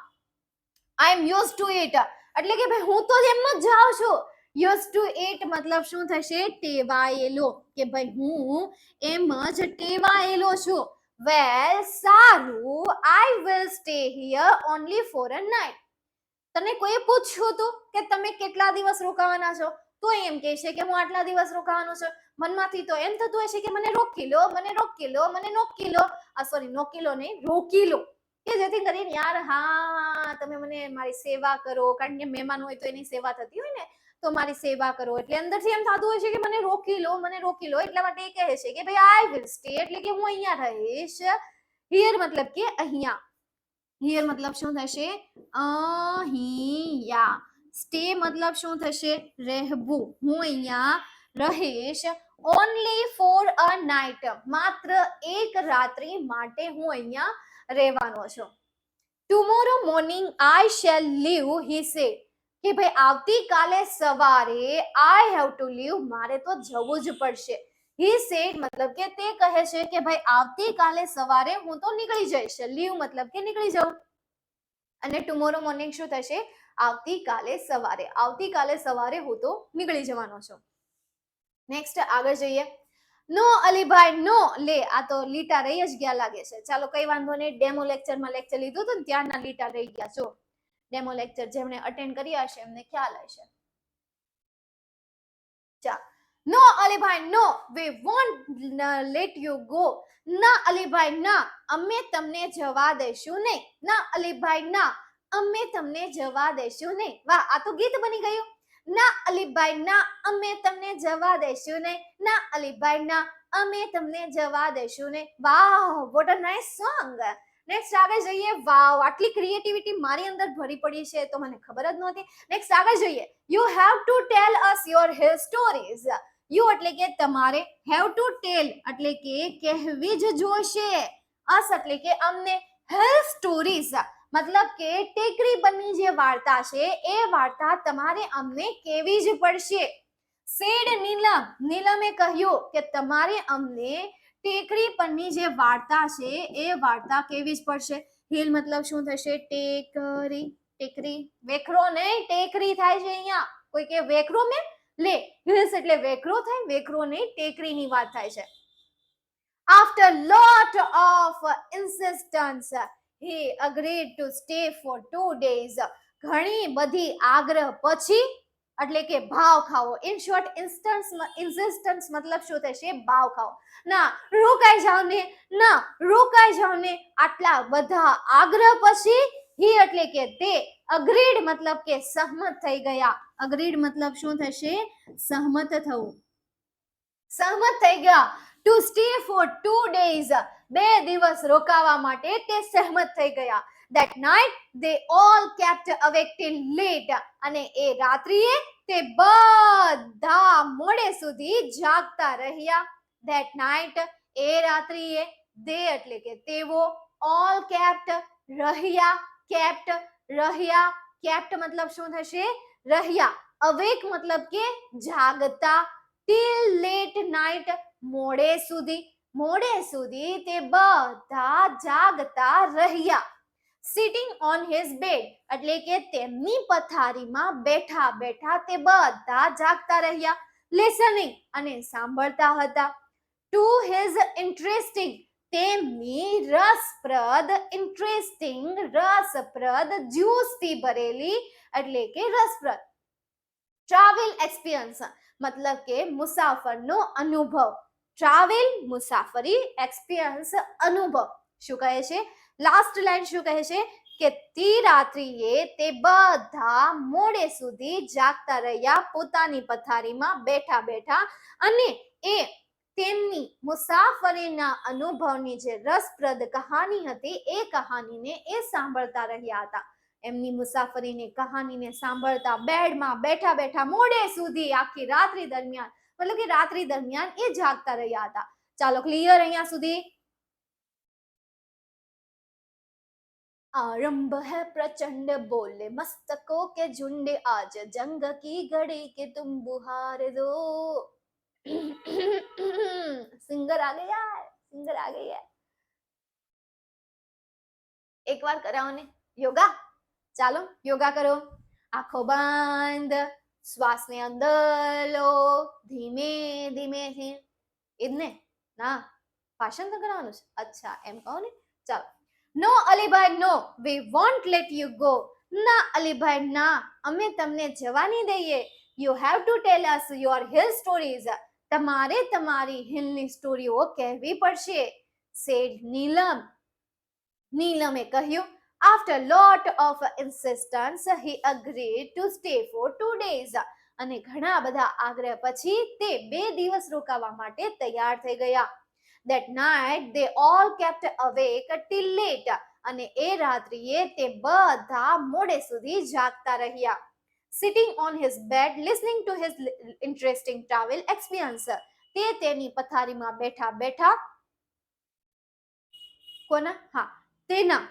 આઈ એમ યુઝ ટુ ઇટ, એટલે કે ભાઈ હું તો એમ જ જાઉં છું. યુઝ ટુ ઇટ મતલબ શું થશે? ટેવાયેલો, કે ભાઈ હું એમ જ ટેવાયેલો છું. વેલ, સારું. I will stay here only for a night. તને કોઈ પૂછ્યું હતું કે તમે કેટલા દિવસ રોકાવાના છો? તો એમ કહે છે કે હું આટલા દિવસ રોકાવાનો છું. મનમાંથી તો એમ થતું હશે કે મને રોકી લો, મને રોકી લો, મને નોકી લો. સોરી, નોકી લો નહીં, રોકી લો, કે જેથી કરીને યાર હા તમે મને મારી સેવા કરો. કારણ કે મહેમાન હોય તો એની સેવા થતી હોય ને, તો મારી સેવા કરો. એટલે અંદરથી એમ થતું હોય છે કે મને રોકી લો, મને રોકી લો. એટલા માટે એ કહે છે કે ભાઈ આઈ વિલ સ્ટે, એટલે કે હું અહીંયા રહીશ. હિયર મતલબ કે અહીંયા. હિયર મતલબ શું થશે? અહીંયા. સ્ટે મતલબ શું થશે? રહેવું. હું અહીંયા રહીશ ઓનલી ફોર અ નાઇટ, માત્ર એક રાત્રિ માટે હું અહીંયા રહેવાનો છું. Tomorrow morning I shall leave, he said, કે ભાઈ આવતીકાલે સવારે આઈ હેવ ટુ લીવ, મારે તો જવું જ પડશે. હી સેડ મતલબ કે તે કહે છે કે ભાઈ આવતીકાલે સવારે હું તો નીકળી જઈશ. લીવ મતલબ કે નીકળી જાઉં. અને ટુમોરો મોર્નિંગ શું થશે? આવતીકાલે સવારે. આવતીકાલે સવારે હું તો નીકળી જવાનો છું. નેક્સ્ટ આગળ જઈએ. નો અલીભાઈ નો, લે આ તો લીટા રહી જ ગયા લાગે છે. ચાલો કઈ વાંધો નહીં, ડેમો લેક્ચરમાં લેક્ચર લીધું હતું ને ત્યારના લીટા રહી ગયા. જો ડેમો લેક્ચર જેમણે અટેન્ડ કર્યા હશે એમને ખ્યાલ હશે. ચા no Alibhai no, we won't let you go. ના અલીભાઈ ના, અમે તમને જવા દઈશું નહીં. ના અલીભાઈ ના, અમે તમને જવા દઈશું નહીં. વાહ, આ તો ગીત બની ગયું. ના અલીભાઈ ના, અમે તમને જવા દઈશું નહીં. ના અલીભાઈ ના, અમે તમને જવા દઈશું નહીં. વાહ, what a nice song. Next આગળ જઈએ. વાવ, આટલી ક્રિએટિવિટી મારી અંદર ભરી પડી છે તો મને ખબર જ નહોતી. નેક્સ્ટ આગળ જઈએ. You have to tell us your hill stories. You એટલે કે તમારે, હેવ ટુ ટેલ એટલે કે કહેવી જ જોશે, અસ એટલે કે અમને, હિલ સ્ટોરીઝ મતલબ કે ટેકરી પરની જે વાર્તા છે એ વાર્તા તમારે અમને કેવી જ પડશે. સેડ નીલમ, નીલમે કહ્યું કે તમારે અમને ટેકરી પરની જે વાર્તા છે એ વાર્તા કેવી જ પડશે. હિલ મતલબ શું થશે? ટેકરી, ટેકરી, વેખરો નહીં ટેકરી થાય છે અહીંયા. કોઈ કે વેખરો મેં, લે હિલ્સ એટલે વેખરો થાય, વેખરો નહીં ટેકરીની વાત થાય છે. After lot of insistence, he agreed to stay for 2 days. ઘણી બધી આગ્રહ પછી એટલે કે ભાવ ખાવો. ઇન શોર્ટ ઇન્સિસ્ટન્સ મતલબ શું થશે? ભાવ ખાવો. ના રોકાઈ જાવ ને, ના રોકાઈ જાવ ને. આટલા બધા આગ્રહ પછી હી એટલે કે તે, અગ્રીડ મતલબ કે સહમત થઈ ગયા. અગ્રીડ મતલબ શું થશે? સહમત થવું, સહમત થઈ ગયા. ટુ સ્ટે ફોર 2 days, 2 દિવસ રોકાવા માટે તે સહમત થઈ ગયા. That night they all kept awake till late. અને એ રાત્રિએ તે બધા મોડે સુધી જાગતા રહ્યા. That night, એ રાત્રિએ, they એટલે કે તેઓ, all kept રહ્યા, kept રહ્યા, kept મતલબ શું થશે? રહ્યા. awake મતલબ કે જાગતા. till late night, મોડે સુધી, મોડે સુધી તે બધા જાગતા રહ્યા. સિટિંગ ઓન હિઝ બેડ એટલે કે તેમની પથારીમાં બેઠા બેઠા તે બધા જાગતા રહ્યા. લિસનિંગ અને સાંભળતા હતા. ટુ હિઝ ઇન્ટરેસ્ટિંગ, તેમની રસપ્રદ, ઇન્ટરેસ્ટિંગ રસપ્રદ, જ્યુસથી ભરેલી એટલે કે રસપ્રદ. ટ્રાવેલ એક્સપિરિયન્સ મતલબ કે મુસાફરનો અનુભવ. ટ્રાવેલ મુસાફરી, એક્સપિરિયન્સ અનુભવ. શું કહે છે? લાસ્ટ લાઈન શું કહે છે? કે તે રાત્રિએ તે બધા મોડે સુધી જાગતા રહ્યા પોતાની પથારીમાં બેઠા બેઠા, અને એ તેમની મુસાફરીના અનુભવની જે રસપ્રદ કહાની હતી એ કહાનીને એ સાંભળતા રહ્યા હતા. એમની મુસાફરીની કહાનીને સાંભળતા બેડમાં બેઠા બેઠા મોડે સુધી આખી રાત્રિ દરમિયાન, મતલબ કે રાત્રિ દરમિયાન એ જાગતા રહ્યા હતા. ચાલો ક્લિયર અહીંયા સુધી? आरंभ है प्रचंड बोले मस्तकों के झुंड, आज जंग की घड़ी के तुम बुहार दो. सिंगर आ गया है, सिंगर आ गई है. एक बार कराओ ने योगा. ચાલો યોગા કરો. આંખો બંધ, શ્વાસને અંદર લો ધીમે ધીમેથી. એ જ ને? ના, ભાષણ તો કરવાનું છે. અચ્છા એમ કહો ને. ચાલો. No Alibhai no, we won't let you go. ના અલીભાઈ ના, અમે તમને જવા નહીં દઈએ. You have to tell us your hill stories. તમારે તમારી હિલની સ્ટોરીઓ કહેવી પડશે. સેડ નીલમ. નીલમે કહ્યું. After lot of insistence, he agreed to stay for 2 days. અને ઘણા બધા આગ્રહ પછી તે 2 દિવસ રોકાવા માટે તૈયાર થઈ ગયા. That night they all kept awake till late. અને એ રાત્રિએ તે બધા મોડે સુધી જાગતા રહ્યા. sitting on his bed listening to his interesting travel experience. તે તેની પથારીમાં બેઠા બેઠા કોના હા તેના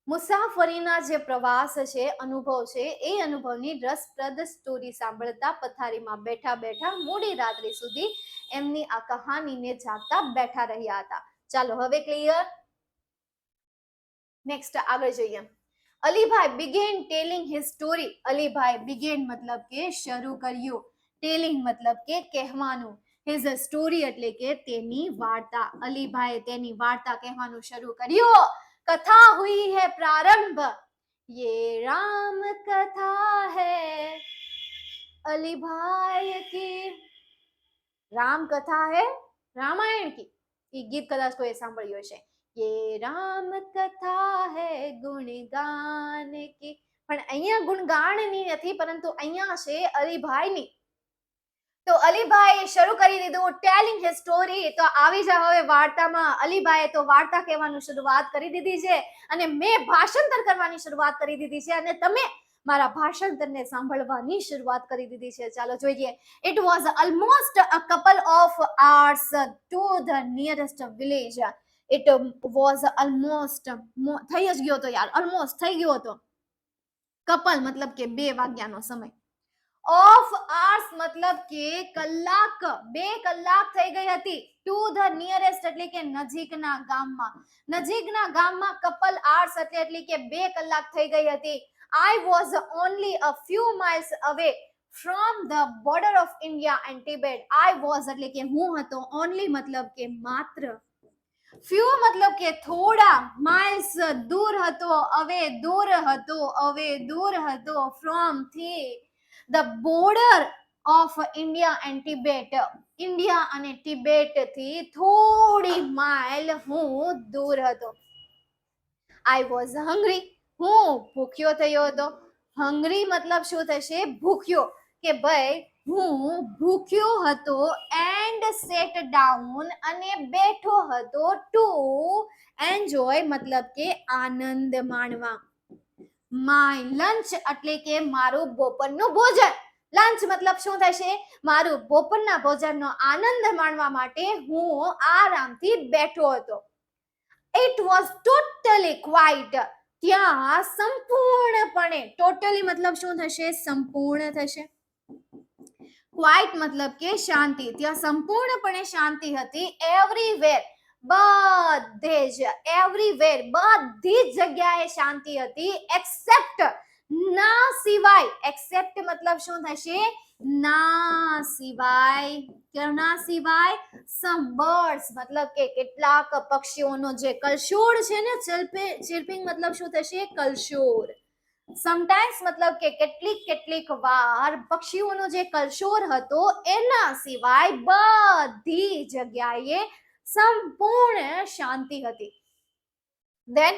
મુસાફરીના જે પ્રવાસ છે, અનુભવ છે, એ અનુભવની રસપ્રદ સ્ટોરી સાંભળતા પથારીમાં બેઠા બેઠા મોડી રાત્રિ સુધી એમની આ કહાનીને જાગતા બેઠા રહ્યા હતા. ચાલો હવે ક્લિયર. નેક્સ્ટ આગળ જોઈએ. Alibhai began telling his story. Alibhai began મતલબ કે શરૂ કર્યું, ટેલિંગ મતલબ કે કહેવાનું, his story એટલે કે તેની વાર્તા. અલીભાઈ તેની વાર્તા કહેવાનું શરૂ કર્યું. कथा हुई है प्रारंभ, ये राम कथा है अली भाई की. राम कथा है रामायण की. ये गीत कदाच कोई સાંભળ્યું હશે. ये राम कथा है गुणगान की. પણ અહીંયા ગુણગાનની નથી, પરંતુ અહીંયા છે અલીભાઈની. તો અલીભાઈએ શરૂ કરી દીધું ટેલિંગ હિઝ સ્ટોરી. તો આવી જાવ હવે વાર્તામાં. અલીભાઈએ તો વાર્તા કહેવાનું શરૂઆત કરી દીધી છે અને મેં ભાષાંતર કરવાની શરૂઆત કરી દીધી છે અને તમે મારા ભાષાંતરને સાંભળવાની શરૂઆત કરી દીધી છે. ચાલો જોઈએ. It was almost a couple of hours to the nearest village. It was almost થઈ જ ગયો તો યાર, almost થઈ ગયો તો. કપલ મતલબ કે 2 વાગ્યાનો સમય. ઓફ hours મતલબ કે કલાક, 2 કલાક થઈ ગઈ હતી. ટુ ધ નિયરેસ્ટ એટલે કે નજીકના ગામમાં. નજીકના ગામમાં કપલ hours એટલે કે 2 કલાક થઈ ગઈ હતી. I was only a few miles away from the border of India and Tibet. I was એટલે કે હું હતો, only મતલબ કે માત્ર, few મતલબ કે થોડા, miles દૂર હતો, away દૂર હતો, away દૂર હતો, from થી, the border of India and Tibet. India અને ટિબેટ થી થોડી માઇલ હું દૂર હતો. I was hungry. હું ભૂખ્યો થયો હતો. hungry મતલબ શું થશે? ભૂખ્યો. કે ભાઈ હું ભૂખ્યો હતો and sat down અને બેઠો હતો to enjoy મતલબ કે આનંદ માણવા. my lunch એટલે કે મારું બપોરનું ભોજન. લંચ મતલબ શું થશે? મારું બપોરના ભોજનનો આનંદ માણવા માટે હું આરામથી બેઠો હતો. It was totally quiet. ત્યાં સંપૂર્ણપણે, ટોટલી મતલબ શું થશે? સંપૂર્ણ થશે. ક્વાઇટ મતલબ કે શાંતિ. ત્યાં સંપૂર્ણપણે શાંતિ હતી. એવરીવેર બધે જ, એવરીવેર બધી જ જગ્યાએ શાંતિ હતી. એક્સેપ્ટ ના સિવાય. એક્સેપ્ટ મતલબ શું થશે? ના સિવાય. કેના સિવાય? સમ બર્ડ્સ મતલબ કે કેટલાક પક્ષીઓનો જે કલશોર છે ને, ચિર્પિંગ મતલબ શું થશે? કલશોર. સમટાઇમ્સ મતલબ કે કેટલીક વાર પક્ષીઓનો જે કલશોર હતો એના સિવાય બધી જગ્યાએ સંપૂર્ણ શાંતિ હતી. Then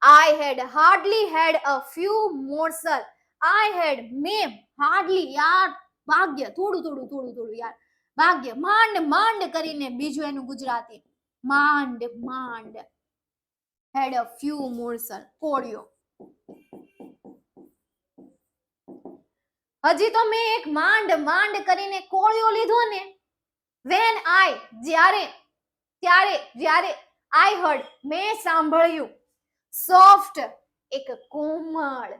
I had hardly had a few morsel. I had મેં hardly યાર ભાગ્ય, થોડું યાર, ભાગ્ય માંડ કરીને બીજું એનું ગુજરાતી માંડ. had a few morsel કોળિયો. હજી તો મેં એક માંડ કરીને કોળિયો લીધો ને. when I જ્યારે I heard મેં સાંભળ્યું, soft એક કોમળ,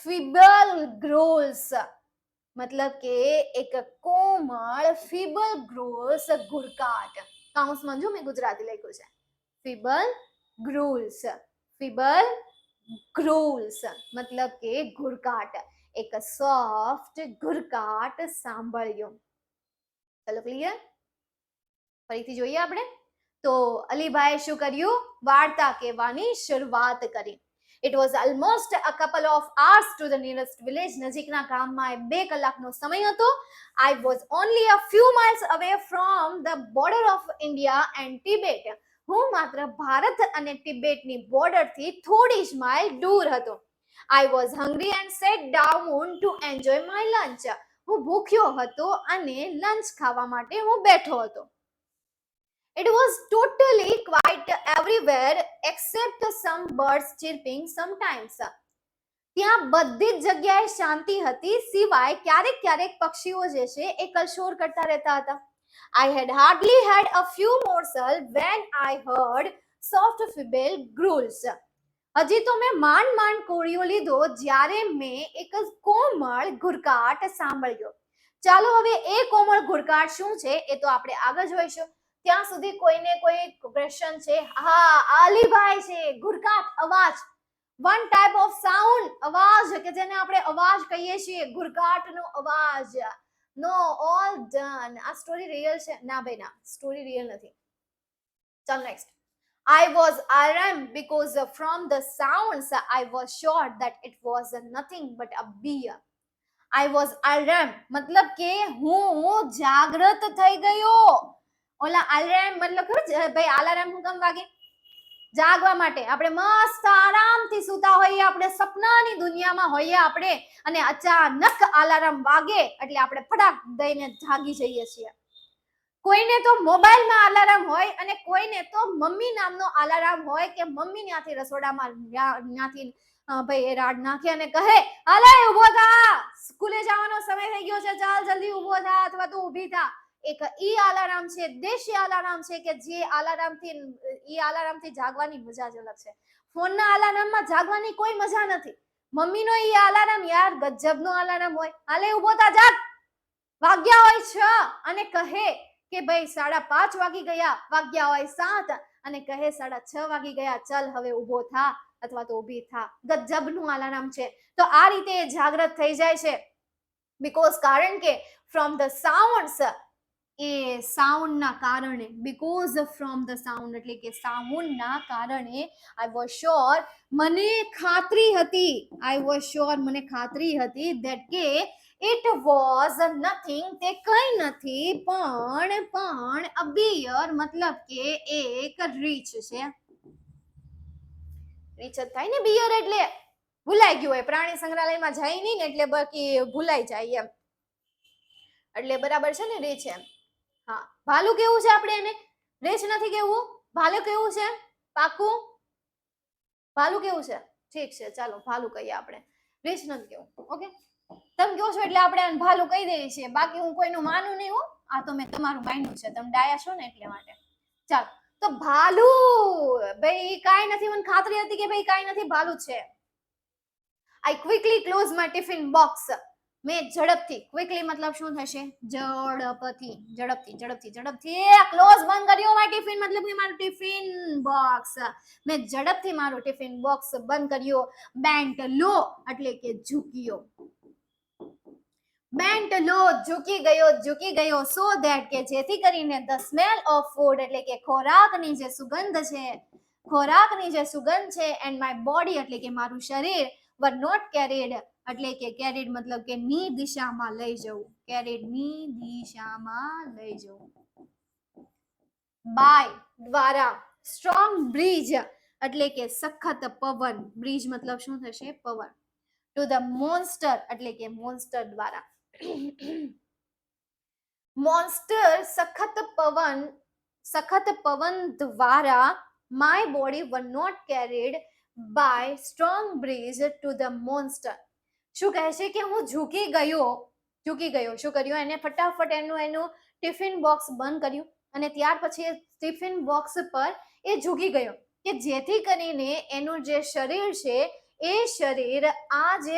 feeble growls મતલબ કે એક કોમળ, feeble growls ઘુરકાટ. કાઉન્સમાં જો મેં ગુજરાતી લખ્યું છે. feeble growls મતલબ કે ઘુરકાટ. એક સોફ્ટ ઘુરકાટ સાંભળ્યો. ચલો ક્લિયર. ફરીથી જોઈએ આપણે. તો અલીભાઈ શું કર્યું? વાર્તા કહેવાની શરૂઆત કરી. It was almost a couple of hours to the nearest village. નજીકના ગામમાં 2 કલાકનો સમય હતો. I was only a few miles away from the border of India and Tibet. હું માત્ર ભારત અને તિબેટની બોર્ડરથી થોડી જ માઇલ દૂર હતો. I was hungry and sat down to enjoy my lunch. હું ભૂખ્યો હતો અને લંચ ખાવા માટે હું બેઠો હતો. It was totally quiet everywhere except some birds chirping sometimes. ત્યાં બધી જ જગ્યાએ શાંતિ હતી, સિવાય ક્યારેક ક્યારેક પક્ષીઓ જે છે એ કલશોર કરતા રહેતા હતા. I had hardly had a few morsels when I heard soft feeble growls. હજી તો મેં માંડ કોળિયો લીધો જ્યારે મેં એક કોમળ ઘુરકાટ સાંભળ્યો. ચાલો હવે એ કોમળ ઘુરકાટ શું છે એ તો આપણે આગળ જોઈશું. ત્યાં સુધી કોઈને કોઈ ક્વેશ્ચન છે? હા, આલીભાઈ છે. ઘુરકાટ, અવાજ, વન ટાઈપ ઓફ સાઉન્ડ, અવાજ કે જેને આપણે અવાજ કહીએ છીએ, ઘુરકાટનો અવાજ. નો, ઓલ ડન. આ સ્ટોરી રિયલ છે? ના ભાઈ ના, સ્ટોરી રિયલ નથી. ચાલ next. I was alarmed because from the sounds I was sure that it was nothing but a bear. I was alarmed મતલબ કે હું જાગૃત થઈ ગયો. ઓલા અલાર્મ મતલબ ખબર ભાઈ, અલાર્મ હું કેમ વાગે? જાગવા માટે. આપણે મસ્ત આરામથી સૂતા હોઈએ, આપણે સપનાની દુનિયામાં હોઈએ આપણે, અને અચાનક અલાર્મ વાગે એટલે આપણે ફટાક દઈને જાગી જઈએ છીએ. કોઈને તો મોબાઈલમાં અલાર્મ હોય અને કોઈને તો મમ્મી નામનો અલાર્મ હોય કે મમ્મી ત્યાંથી રસોડામાં ત્યાંથી ભાઈ રાડ નાખે અને કહે, હાલે ઉભો થા, સ્કૂલે જવાનો સમય થઈ ગયો છે, ચાલ જલ્દી ઉભો થા અથવા તો ઊભી થા. એક ઈ અલાર્મ છે, દેશી અલાર્મ છે કે જે અલાર્મથી જાગવાની મજા જ અલગ છે. ફોનના અલાર્મમાં જાગવાની કોઈ મજા નથી. મમ્મીનો ઈ અલાર્મ યાર ગજબનો અલાર્મ હોય. હાલે ઉભો થા, જાગ. વાગ્યા હોય 6 અને કહે કે ભાઈ 5:30 વાગી ગયા, વાગ્યા હોય 7 અને કહે 6:30 વાગી ગયા, ચલ હવે ઊભો થા અથવા તો ઊભી થા. ગજબનું અલાર્મ છે. તો આ રીતે જાગૃત થઈ જાય છે. બીકોઝ કારણ કે from the sounds, A sound ના કારણે, બીકોઝ ફ્રોમ ધ સાઉન્ડ એટલે કે સાઉન્ડ ના કારણે, આઈ વોઝ શ્યોર, મને ખાતરી હતી, આઈ વોઝ શ્યોર મને ખાતરી હતી, ધેટ કે ઇટ વોઝ નથિંગ, તે કઈ નથી પણ અ બિયર મતલબ કે એક રીંછ છે. રીંછ જ થાય ને બિયર એટલે, ભૂલાઈ ગયું હોય, પ્રાણી સંગ્રહાલયમાં જાય નહીં ને એટલે બાકી ભૂલાઈ જાય એમ, એટલે બરાબર છે ને રીંછ એમ. હા, ભાલું કેવું છે આપણે એને? રીંછ નથી કેવું, ભાલું કેવું છે? પાકું ભાલું કેવું છે? ઠીક છે, ચાલો ભાલું કહીએ આપણે, રીંછ નથી કેવું. ઓકે, તમે કહો છો એટલે આપણે ભાલું કહી દઈએ છીએ, બાકી હું કોઈનું માનું નહીં હો. આ તો મેં તમારું માન્યું છે, તમે ડાયા છો ને એટલે માટે. ચાલો, તો ભાલું ભાઈ કાંઈ નથી, મને ખાતરી હતી કે ભાઈ કાંઈ નથી, ભાલું છે. I quickly close my tiffin box. મેં ઝડપથી, ક્વિકલી મતલબ શું થશે? ઝડપથી ક્લોઝ બંધ કર્યો માય ટિફિન, મતલબ કે મારું ટિફિન બોક્સ. મેં ઝડપથી મારું ટિફિન બોક્સ બંધ કર્યો. બેન્ટ લો એટલે કે ઝૂક્યો. બેન્ટ લો, ઝૂકી ગયો સો ધેટ કે જેથી કરીને ધ સ્મેલ ઓફ ફૂડ એટલે કે ખોરાકની જે સુગંધ છે એન્ડ માય બોડી એટલે કે મારું શરીર were not carried એટલે કે carried મતલબ કે ની દિશામાં લઈ જવું, carried ની દિશામાં લઈ જવું. બાય દ્વારા, સ્ટ્રોંગ બ્રીઝ એટલે કે સખત પવન, બ્રીઝ મતલબ શું થશે? પવન. ટુ ધ મોન્સ્ટર એટલે કે મોન્સ્ટર દ્વારા. મોન્સ્ટર સખત પવન દ્વારા my body were not carried by strong breeze to the monster. શું કહે છે કે હું ઝૂકી ગયો. શું કર્યું? એને ફટાફટ એનું ટિફિન બોક્સ બંધ કર્યું અને ત્યાર પછી ટિફિન બોક્સ પર એ ઝૂકી ગયો કે જેથી કરીને એનું જે શરીર છે એ શરીર આ જે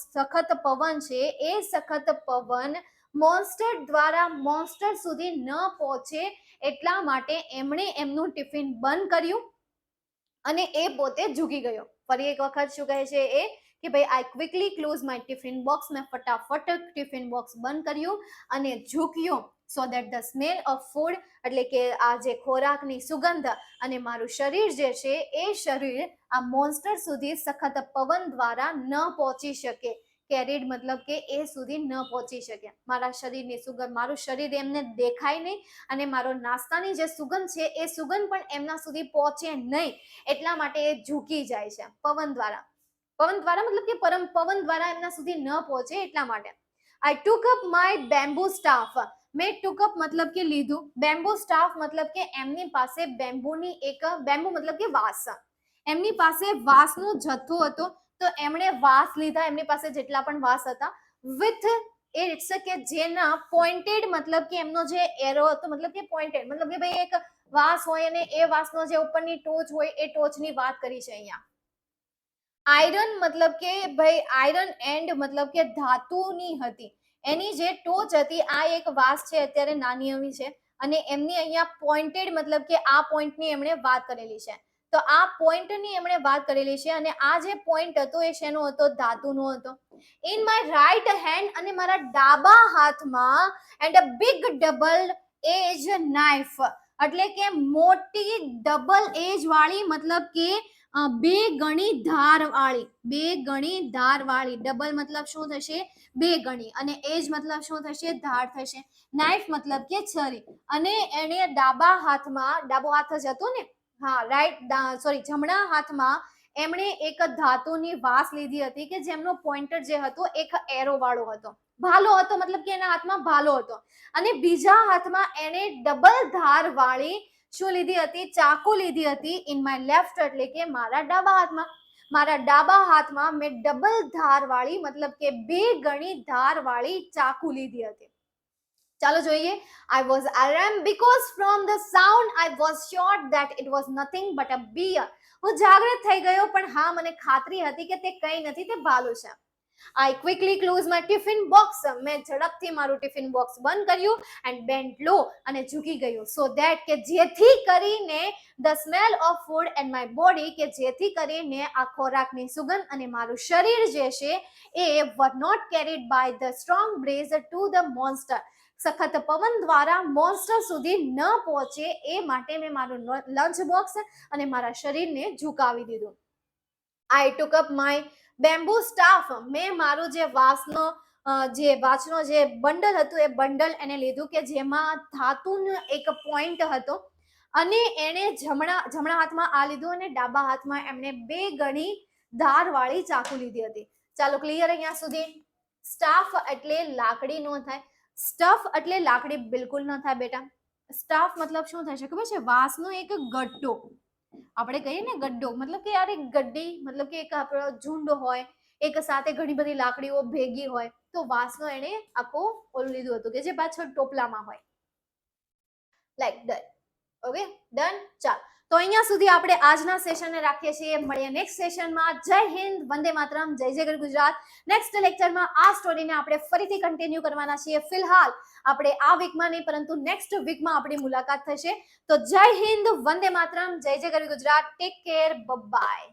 સખત પવન છે એ સખત પવન મોન્સ્ટર દ્વારા મોન્સ્ટર સુધી ન પહોંચે એટલા માટે એમણે એમનું ટિફિન બંધ કર્યું અને એ પોતે ઝૂકી ગયો. ફરી એક વખત શું કહે છે એ કે ભાઈ I quickly close my tiffin box, મેં ફટાફટ ટિફિન બોક્સ બંધ કર્યું અને ઝૂક્યો so that the smell of food એટલે કે આ જે ખોરાકની સુગંધ અને મારું શરીર જે છે એ શરીર આ મોન્સ્ટર સુધી સખત પવન દ્વારા ન પહોંચી શકે. કેરીડ મતલબ કે એ સુધી ન પહોંચી શકે. મારા શરીરની સુગંધ, મારું શરીર એમને દેખાય નહીં અને મારો નાસ્તાની જે સુગંધ છે એ સુગંધ પણ એમના સુધી પહોંચે નહીં એટલા માટે એ ઝૂકી જાય છે પવન દ્વારા મતલબ કે પવન દ્વારા એમના સુધી ન પહોંચે એટલા માટે. આઈ ટુક અપ માય બેમ્બુ સ્ટાફ, મેં ટુક અપ મતલબ કે લીધું, બેમ્બુ સ્ટાફ મતલબ કે એમની પાસે બેમ્બુ મતલબ કે વાંસ, એમની પાસે વાંસનો જથ્થો હતો તો એમણે વાસ લીધા, એમની પાસે જેટલા પણ વાસ હતા, વિથ ઇટ્સ કે જેના પોઇન્ટેડ મતલબ કે એમનો જે એરો હતો મતલબ કે પોઇન્ટેડ મતલબ કે ભાઈ એક વાસ હોય અને એ વાસનો જે ઉપરની ટોચ હોય એ ટોચની વાત કરી છે અહીંયા. આયરન મતલબ કે ભાઈ આયરન એન્ડ મતલબ કે ધાતુની હતી, એની જે ટોચ હતી આ એક વાસ છે અત્યારે નાની એવી છે અને એમની અહીંયા પોઇન્ટેડ મતલબ કે આ પોઈન્ટની એમણે વાત કરેલી છે. તો આ પોઈન્ટની એમણે વાત કરેલી છે અને આ જે પોઈન્ટ હતો એ શેનો હતો? ધાતુનો હતો. ઇન માય રાઈટ હેન્ડ અને મારા ડાબા હાથમાં and a big double edge knife એટલે કે મોટી ડબલ એજ વાળી મતલબ કે બે ગણી ધાર વાળી, બે ગણી ધાર વાળી, ડબલ મતલબ શું થશે? બે ગણી, અને એજ મતલબ શું થશે? ધાર થશે. નાઇફ મતલબ કે છરી, અને એને ડાબા હાથમાં, ડાબો હાથ જ હતો ને, હા રાઈટ સોરી જમણા હાથમાં એમણે એક ધાતુની વાસ લીધી હતી કે જેમનો પોઈન્ટર જે હતો એક એરો વાળો હતો, ભાલો હતો મતલબ કે એના હાથમાં ભાલો હતો, અને બીજા હાથમાં એને ડબલ ધાર વાળી શું લીધી હતી? ચાકુ લીધી હતી. ઇન માય લેફ્ટ એટલે કે મારા ડાબા હાથમાં, મારા ડાબા હાથમાં મેં ડબલ ધાર વાળી મતલબ કે બે ગણી ધાર વાળી ચાકુ લીધી હતી. ચાલો જોઈએ. I was alarmed because from the sound I was sure that it was nothing but a bear. હું જાગૃત થઈ ગયો પણ હા મને ખાતરી હતી કે તે કંઈ નથી, તે ભાલુ છે. I quickly closed my tiffin box. મેં ઝડપથી મારું ટિફિન બોક્સ બંધ કર્યું and bent low અને ઝૂકી ગયું so that કે જેથી કરીને the smell of food and my body કે જેથી કરીને આ ખોરાકની સુગંધ અને મારું શરીર જે છે એ were not carried by the strong breeze to the monster. સખત પવન દ્વારા મોન્સ્ટર સુધી ન પહોંચે એ માટે મેં મારું લંચ બોક્સ અને મારા શરીરને ઝુકાવી દીધું. I took up my bamboo staff. મેં મારું જે વાંસનો જે બંડલ હતું એ બંડલ એને લીધું કે જેમાં ધાતુનો એક પોઈન્ટ હતો, અને એને જમણા હાથમાં આ લીધું અને ડાબા હાથમાં એમણે બે ગણી ધાર વાળી ચાકુ લીધી હતી. ચાલો ક્લિયર અહીંયા સુધી? સ્ટાફ એટલે લાકડી નો થાય, સ્ટફ એટલે લાકડી બિલકુલ ન થાય બેટા. સ્ટાફ મતલબ શું થશે ખબર છે? વાંસનો એક ગड्ढો, આપણે કહીએ ને ગड्ढો મતલબ કે યાર એક ગड्ढी મતલબ કે એક આપણો ઝુંડ હોય, એક સાથે ઘણી બધી લાકડીઓ ભેગી હોય, તો વાંસનો એને આખો ઓલું લીધું હતું કે જે પાછળ ટોપલામાં હોય, લાઈક ડન. Okay done. ચાલ તો અહીંયા સુધી આપણે આજના સેશનને રાખીએ છીએ. મળીએ નેક્સ્ટ સેશનમાં. જય હિન્દ, વંદે માતરમ, જય જય ગઢ ગુજરાત. નેક્સ્ટ લેક્ચરમાં આ સ્ટોરીને આપણે ફરીથી કન્ટિન્યુ કરવાના છીએ. ફિલહાલ આપણે આ વીકમાં નહીં પરંતુ નેક્સ્ટ વીકમાં આપણી મુલાકાત થશે. તો જય હિન્દ, વંદે માતરમ, જય જય ગઢ ગુજરાત. Take care, by.